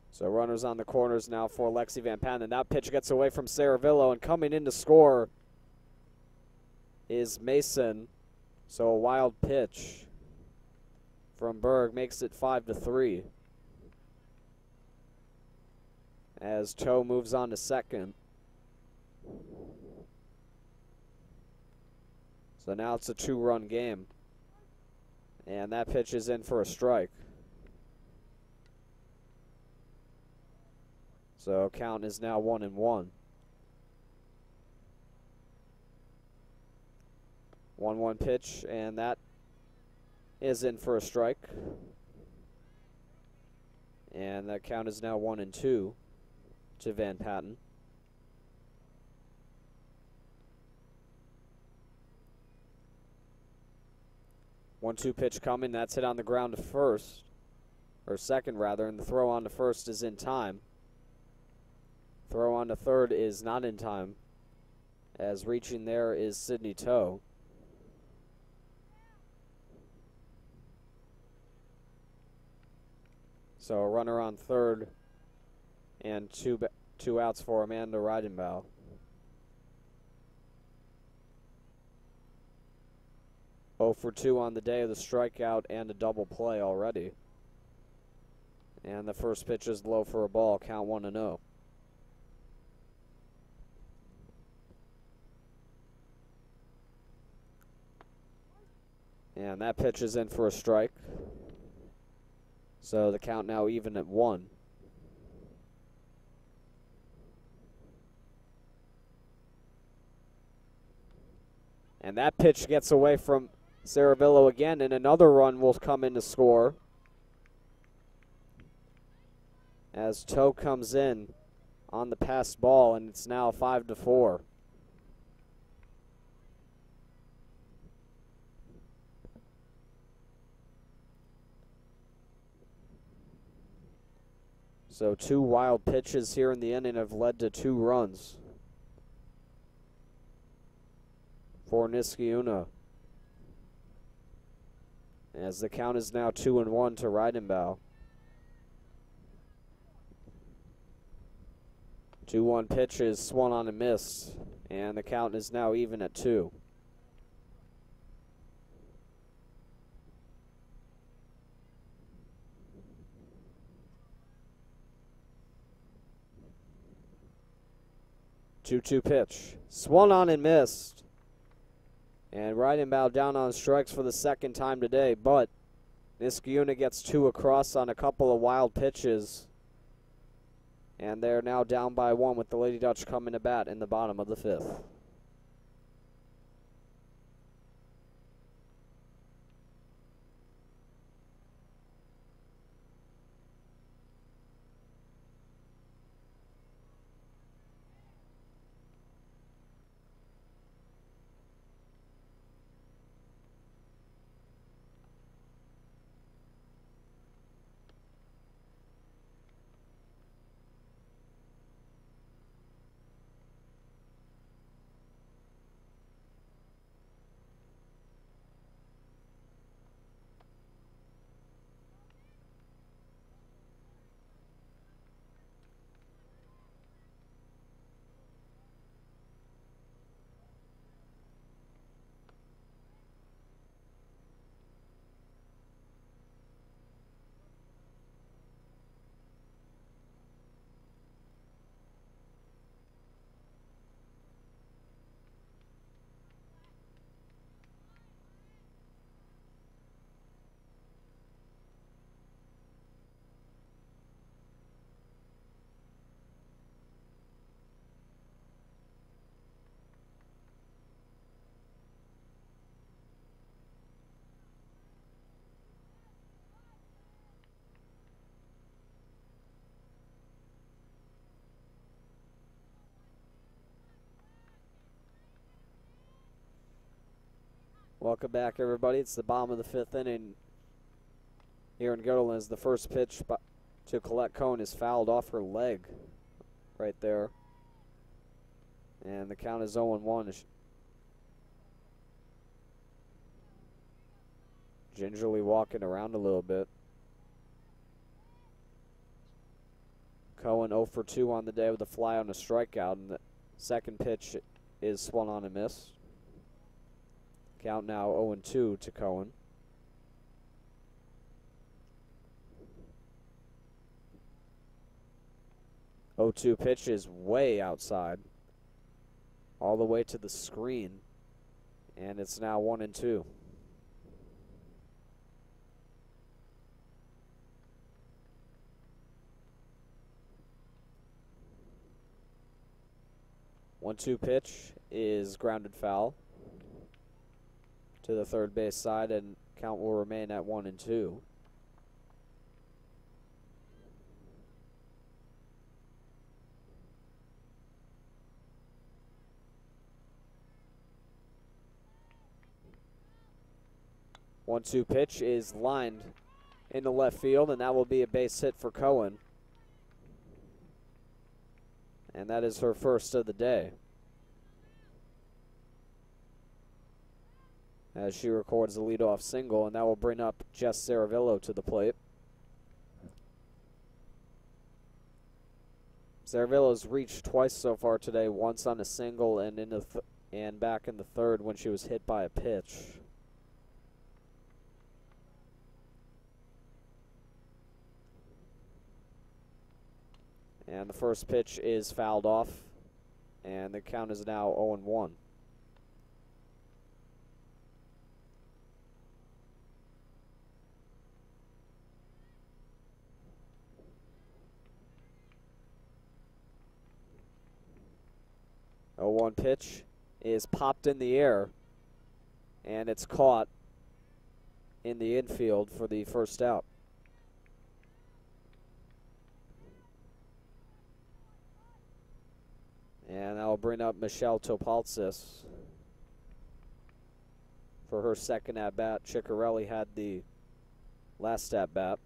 So runners on the corners now for Lexi Van Patten. And that pitch gets away from Saravillo, and coming in to score is Mason. So a wild pitch from Berg makes it 5-3. As Toe moves on to second. So now it's a 2-run game. And that pitch is in for a strike. So count is now 1-1. 1-1 pitch, and that is in for a strike. And that count is now 1-2 to Van Patten. One-two pitch coming. That's hit on the ground to first, or second rather, and the throw on to first is in time. Throw on to third is not in time, as reaching there is Sydney Toe. So a runner on third and two outs for Amanda Reidenbaugh. Oh for 2 on the day with a strikeout and a double play already. And the first pitch is low for a ball, count 1-0. And that pitch is in for a strike. So the count now even at 1. And that pitch gets away from Saravillo again, and another run will come in to score. As Toe comes in on the passed ball, and it's now 5-4. So 2 wild pitches here in the inning have led to 2 runs for Niskayuna. As the count is now 2-1 to Reidenbaugh. 2-1 pitch is swung on and missed, and the count is now even at 2. 2-2 pitch. Swung on and missed. And right inbound down on strikes for the second time today, but Niskayuna gets 2 across on a couple of wild pitches. And they're now down by 1 with the Lady Dutch coming to bat in the bottom of the 5th. Welcome back, everybody. It's the bottom of the 5th inning here in Guilderland. As the first pitch to Colette Cohen is fouled off her leg right there. And the count is 0-1. Gingerly walking around a little bit. Cohen 0 for 2 on the day with a fly on a strikeout, and the second pitch is swung on and missed. Count now 0-2 to Cohen. Oh, 2 pitch is way outside, all the way to the screen, and it's now 1-2. One-two pitch is grounded foul to the third base side, and count will remain at 1-2. One-two pitch is lined into left field, and that will be a base hit for Cohen. And that is her first of the day, as she records the leadoff single, and that will bring up Jess Saravillo to the plate. Saravillo's reached twice so far today, once on a single and and back in the third when she was hit by a pitch. And the first pitch is fouled off, and the count is now 0-1. One pitch is popped in the air, and it's caught in the infield for the first out. And that'll bring up Michelle Topaltsis for her second at-bat. Ciccarelli had the last at-bat.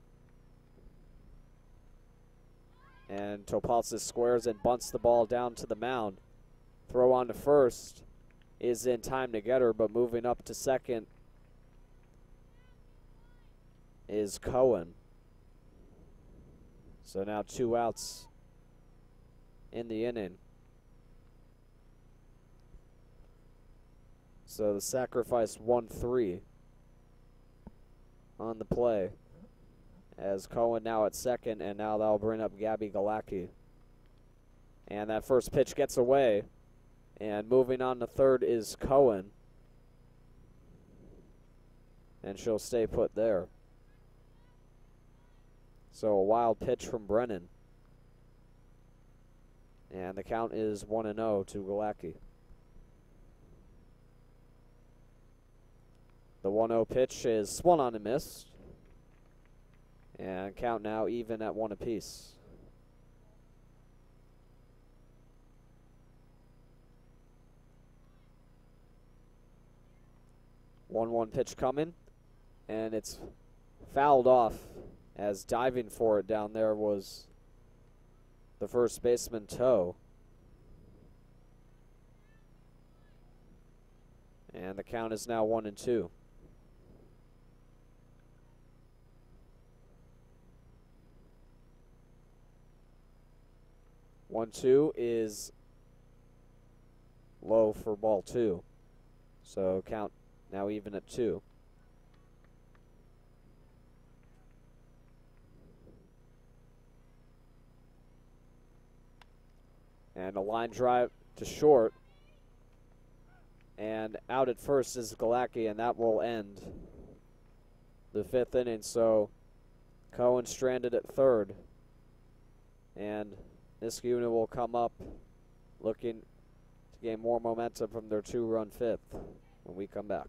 And Topaltsis squares and bunts the ball down to the mound. Throw on to first is in time to get her, but moving up to second is Cohen. So now 2 outs in the inning. So the sacrifice 1-3 on the play, as Cohen now at second, and now that'll bring up Gabby Galacki. And that first pitch gets away. And moving on to third is Cohen. And she'll stay put there. So a wild pitch from Brennan. And the count is 1-0 to Galacki. The 1-0 pitch is swung on and missed. And count now even at 1 apiece. 1-1 pitch coming. And it's fouled off, as diving for it down there was the first baseman, Toe. And the count is now 1-2. One-two is low for ball 2. So count now even at 2. And a line drive to short. And out at first is Galacki, and that will end the 5th inning. So Cohen stranded at third. And Niskayuna will come up looking to gain more momentum from their 2-run 5th when we come back.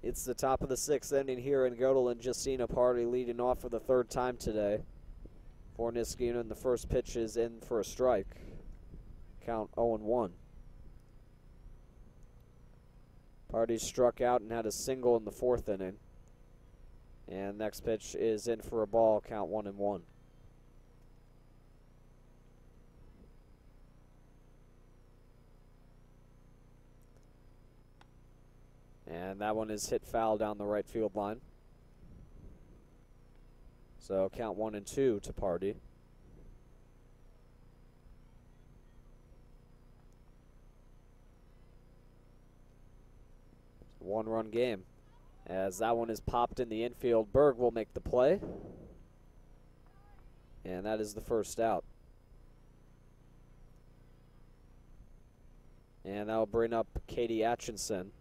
It's the top of the 6th inning here in Guilderland. Justina Party leading off for the 3rd time today for Niskayuna, and the first pitch is in for a strike. Count 0-1. Party struck out and had a single in the 4th inning. And next pitch is in for a ball. Count 1-1. And that one is hit foul down the right field line. So count 1-2 to Party. One-run game. As that one is popped in the infield, Berg will make the play. And that is the first out. And that will bring up Katie Atchison.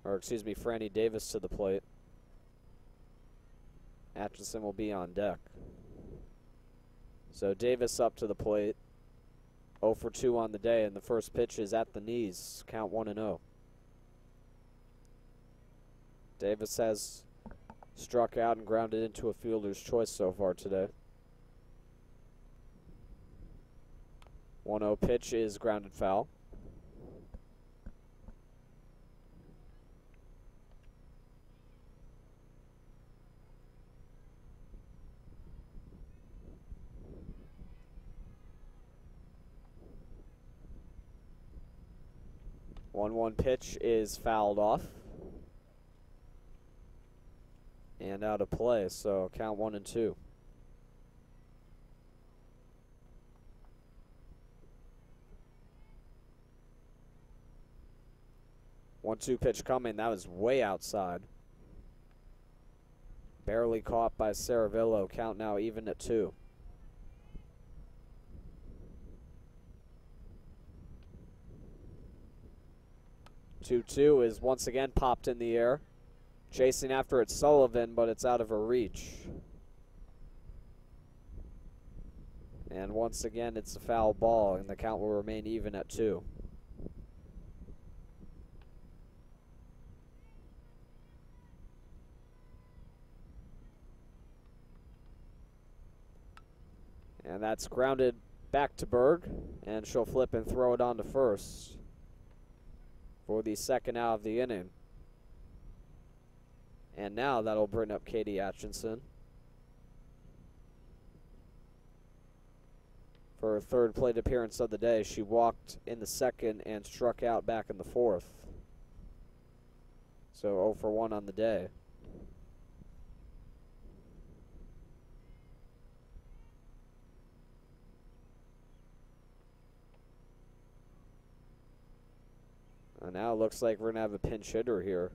Or, excuse me, Franny Davis to the plate. Atchison will be on deck. So Davis up to the plate. 0 for 2 on the day, and the first pitch is at the knees. Count 1-0. Davis has struck out and grounded into a fielder's choice so far today. 1-0 pitch is grounded foul. One pitch is fouled off. and out of play, so count 1-2. 1-2 pitch coming. That was way outside. Barely caught by Saravillo. Count now even at 2. 2-2 is once again popped in the air. Chasing after it, Sullivan, but it's out of her reach. And once again, it's a foul ball, and the count will remain even at 2. And that's grounded back to Berg, and she'll flip and throw it on to first for the second out of the inning. And now that'll bring up Katie Atchison for her third plate appearance of the day. She walked in the second and struck out back in the fourth. So 0 for 1 on the day. And now it looks like we're going to have a pinch hitter here.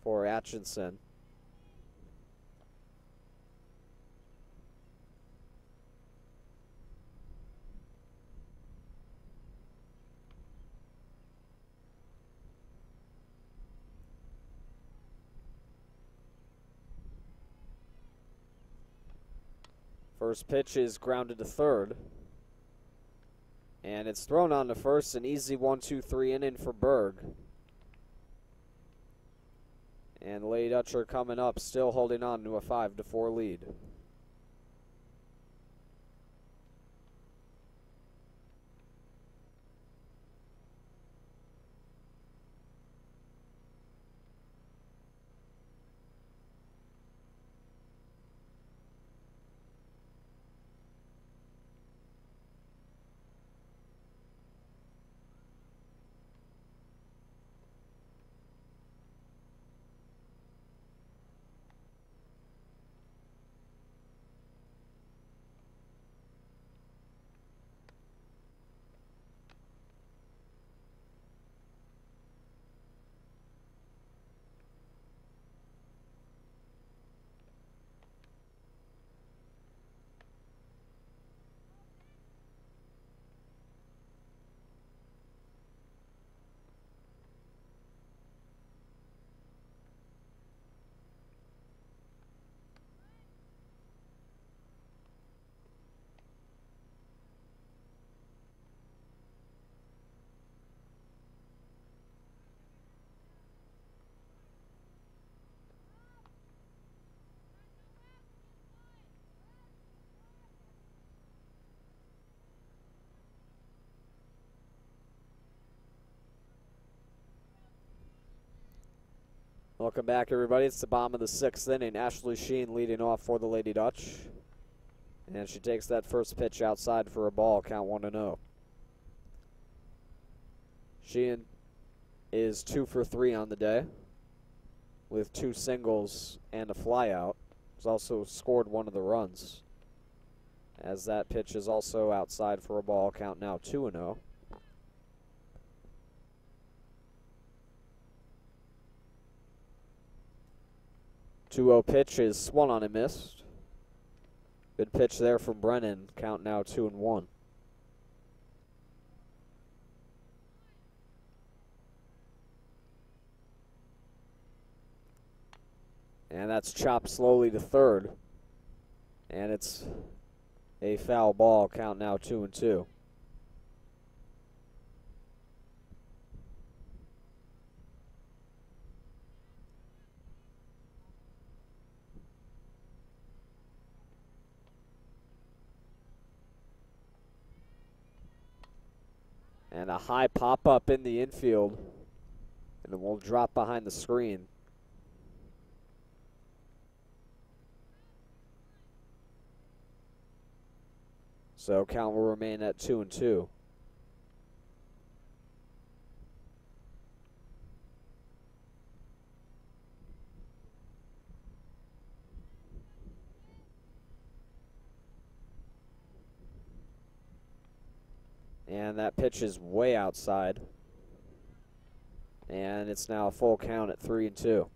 For Atchison. First pitch is grounded to third. And it's thrown on to first. An easy 1-2-3 inning for Berg. And Lady Dutcher coming up, still holding on to a 5-4 lead. Welcome back, everybody. It's the bottom of the 6th inning. Ashley Sheen leading off for the Lady Dutch. And she takes that first pitch outside for a ball, count 1-0. Sheen is 2 for 3 on the day with 2 singles and a flyout. She's also scored one of the runs, as that pitch is also outside for a ball, count now 2-0. 2-0 pitch is swung on and missed. Good pitch there from Brennan. Count now 2-1. And that's chopped slowly to third. And it's a foul ball. Count now 2-2. And a high pop-up in the infield. And it will drop behind the screen. So count will remain at 2-2. And that pitch is way outside. And it's now a full count at 3-2.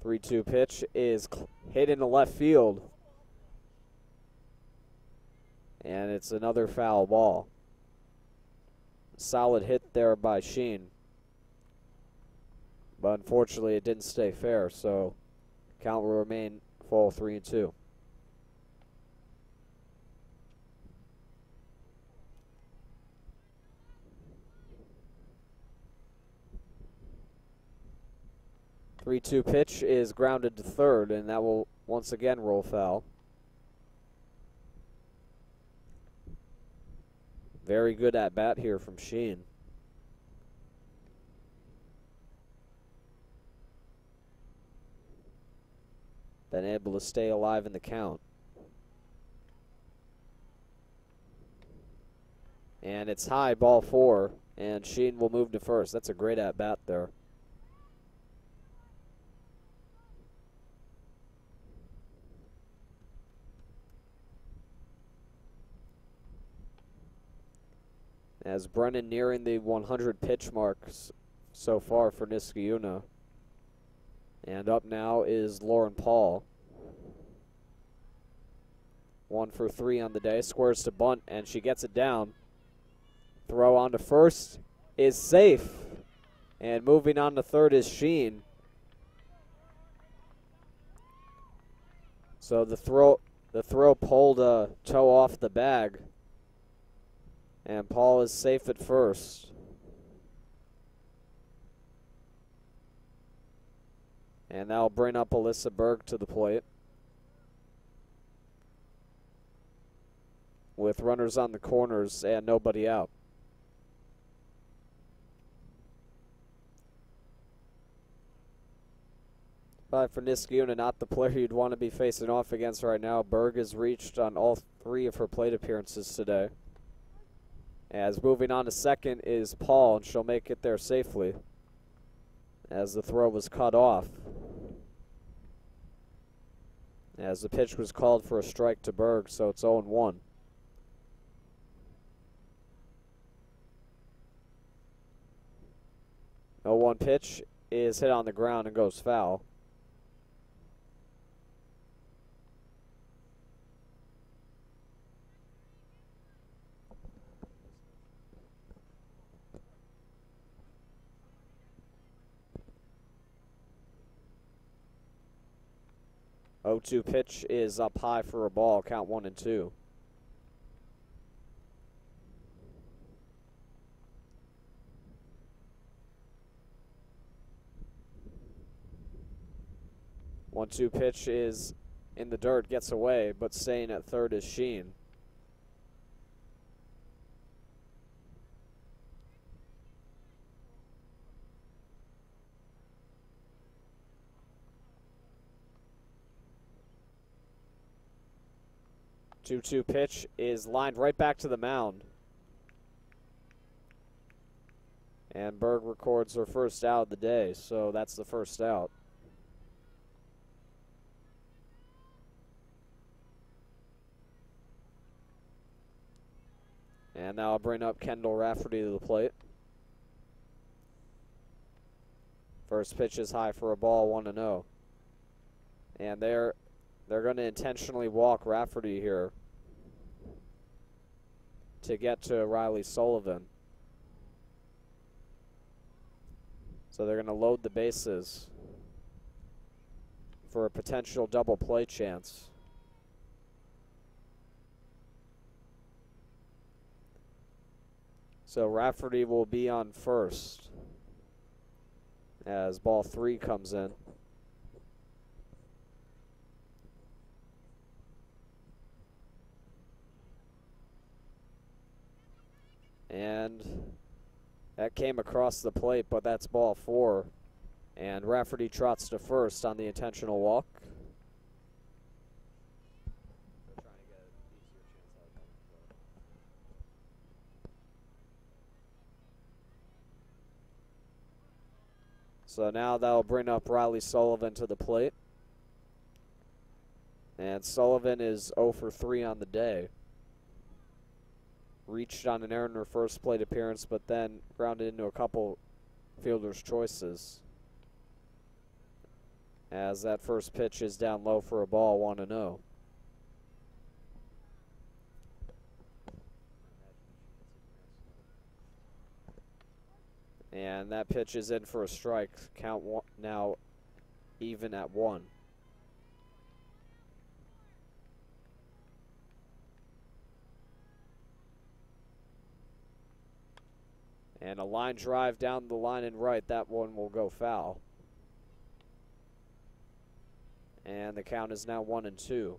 Three-two pitch is hit into left field. And it's another foul ball. Solid hit there by Sheen. But unfortunately it didn't stay fair, so count will remain full 3-2. Three-two pitch is grounded to third, and that will once again roll foul. Very good at bat here from Sheen. Been able to stay alive in the count. And it's high, ball four, and Sheen will move to first. That's a great at bat there. As Brennan nearing the 100 pitch marks so far for Niskayuna. And up now is Lauren Paul. 1 for 3 on the day. Squares to bunt, and she gets it down. Throw on to first is safe. And moving on to third is Sheen. So the throw pulled a toe off the bag. And Paul is safe at first. And that'll bring up Alyssa Berg to the plate. With runners on the corners and nobody out. But for Niskayuna, not the player you'd want to be facing off against right now. Berg has reached on all 3 of her plate appearances today. As moving on to second is Paul, and she'll make it there safely. As the throw was cut off. As the pitch was called for a strike to Berg, so it's 0-1. No 1 pitch is hit on the ground and goes foul. Oh, 2 pitch is up high for a ball, count 1-2. One-two pitch is in the dirt, gets away, but staying at third is Sheen. Two-two pitch is lined right back to the mound. And Berg records her first out of the day, so that's the first out. And now I'll bring up Kendall Rafferty to the plate. First pitch is high for a ball, 1-0. And they're going to intentionally walk Rafferty here to get to Riley Sullivan. So they're going to load the bases for a potential double play chance. So Rafferty will be on first as ball 3 comes in. And that came across the plate, but that's ball 4. And Rafferty trots to first on the intentional walk. So now that'll bring up Riley Sullivan to the plate. And Sullivan is 0 for 3 on the day. Reached on an error in her first plate appearance, but then grounded into a couple fielder's choices. As that first pitch is down low for a ball, 1-0. And that pitch is in for a strike. Count one, now even at 1. And a line drive down the line and right. That one will go foul. And the count is now 1-2.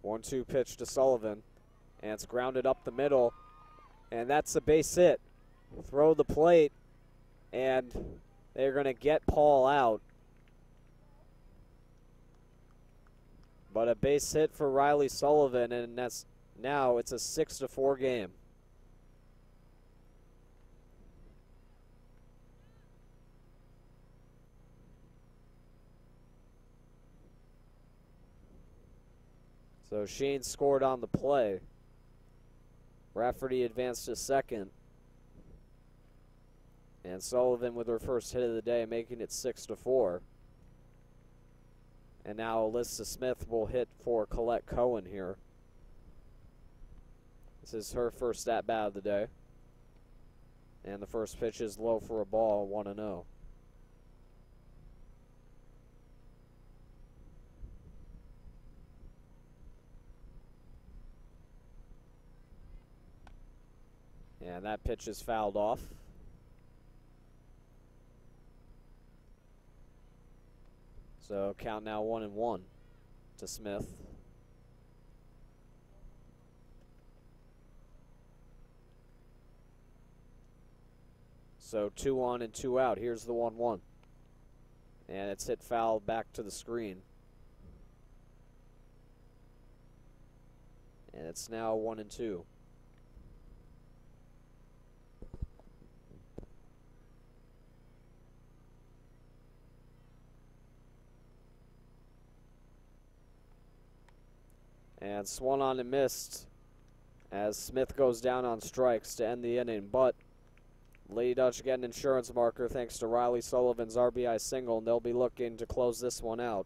One-two pitch to Sullivan, and it's grounded up the middle, and that's a base hit. Throw the plate, and they're going to get Paul out. But a base hit for Riley Sullivan, and that's now it's a 6-4 game. So Sheen scored on the play. Rafferty advanced to second. And Sullivan with her first hit of the day, making it 6-4. And now Alyssa Smith will hit for Colette Cohen here. This is her first at-bat of the day. And the first pitch is low for a ball, 1-0. And that pitch is fouled off. So count now 1-1 to Smith. So 2 on and 2 out. Here's the 1-1. And it's hit foul back to the screen. And it's now 1-2. And swung on and missed as Smith goes down on strikes to end the inning. But Lady Dutch get an insurance marker thanks to Riley Sullivan's RBI single, and they'll be looking to close this one out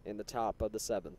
in the top of the 7th.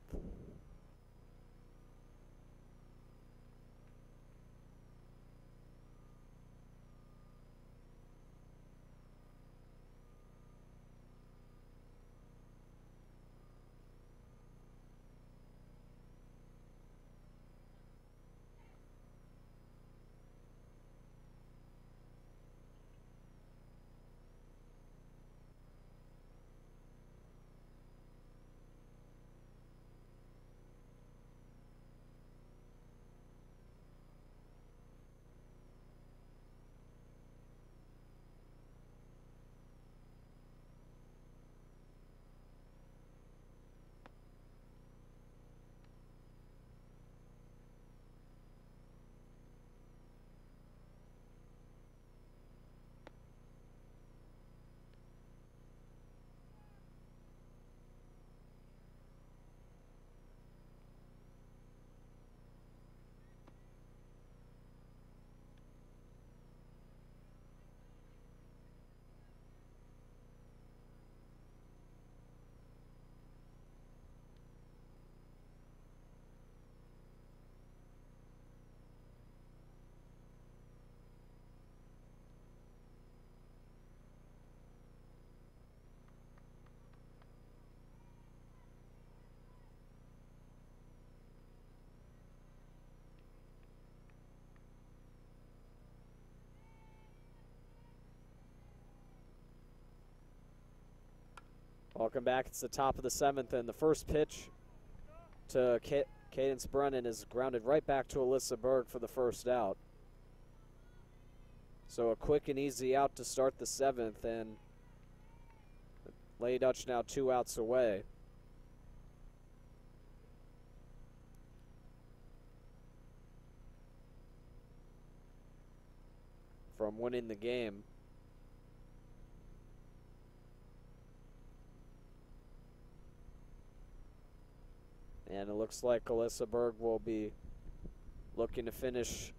Welcome back. It's the top of the 7th, and the first pitch to Cadence Brennan is grounded right back to Alyssa Berg for the first out. So a quick and easy out to start the 7th, and Lady Dutch now 2 outs away. From winning the game. And it looks like Alyssa Berg will be looking to finish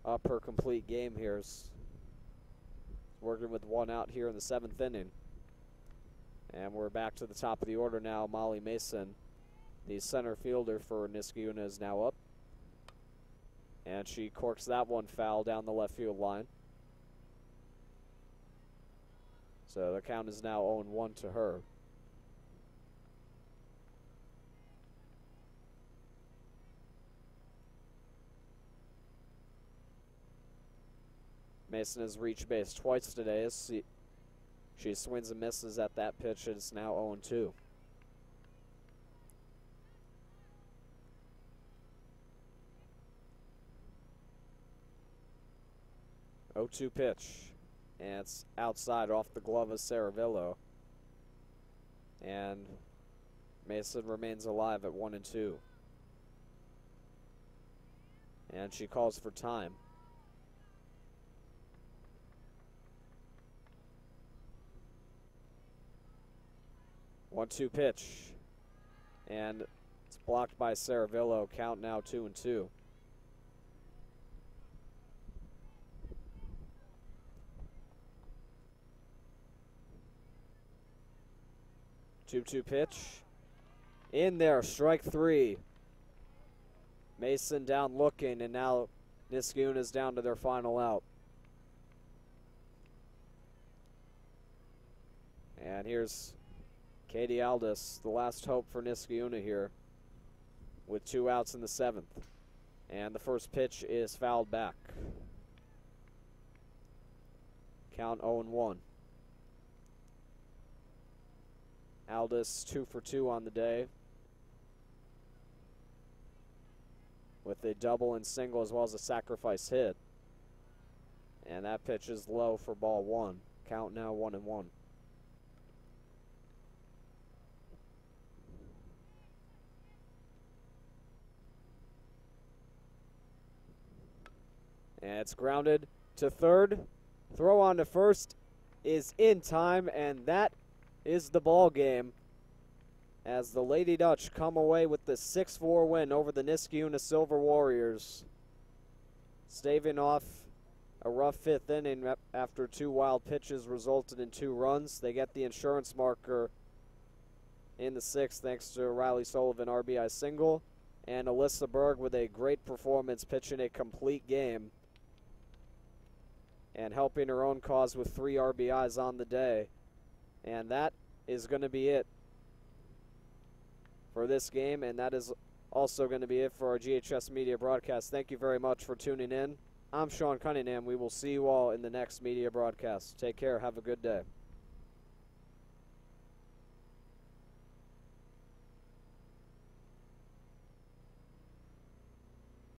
up her complete game here. Working with 1 out here in the 7th inning. And we're back to the top of the order now. Molly Mason, the center fielder for Niskayuna, is now up. And she corks that one foul down the left field line. So the count is now 0-1 to her. Mason has reached base twice today as she swings and misses at that pitch, and it's now 0-2. Oh-2 pitch, and it's outside off the glove of Saravillo. And Mason remains alive at 1-2. And she calls for time. 1-2 pitch, and it's blocked by Saravillo. Count now 2-2. 2-2 pitch. In there, strike 3. Mason down looking, and now Niskayuna's down to their final out. And here's Katie Aldis, the last hope for Niskayuna here, with 2 outs in the 7th. And the first pitch is fouled back. Count 0-1. Aldis 2 for 2 on the day, with a double and single as well as a sacrifice hit. And that pitch is low for ball 1. Count now 1-1. And it's grounded to third. Throw on to first is in time, and that is the ball game as the Lady Dutch come away with the 6-4 win over the Niskayuna Silver Warriors, staving off a rough 5th inning after 2 wild pitches resulted in 2 runs. They get the insurance marker in the 6th thanks to Riley Sullivan RBI single, and Alyssa Berg with a great performance pitching a complete game and helping her own cause with 3 RBIs on the day. And that is going to be it for this game, and that is also going to be it for our GHS Media broadcast. Thank you very much for tuning in. I'm Sean Cunningham. We will see you all in the next media broadcast. Take care. Have a good day.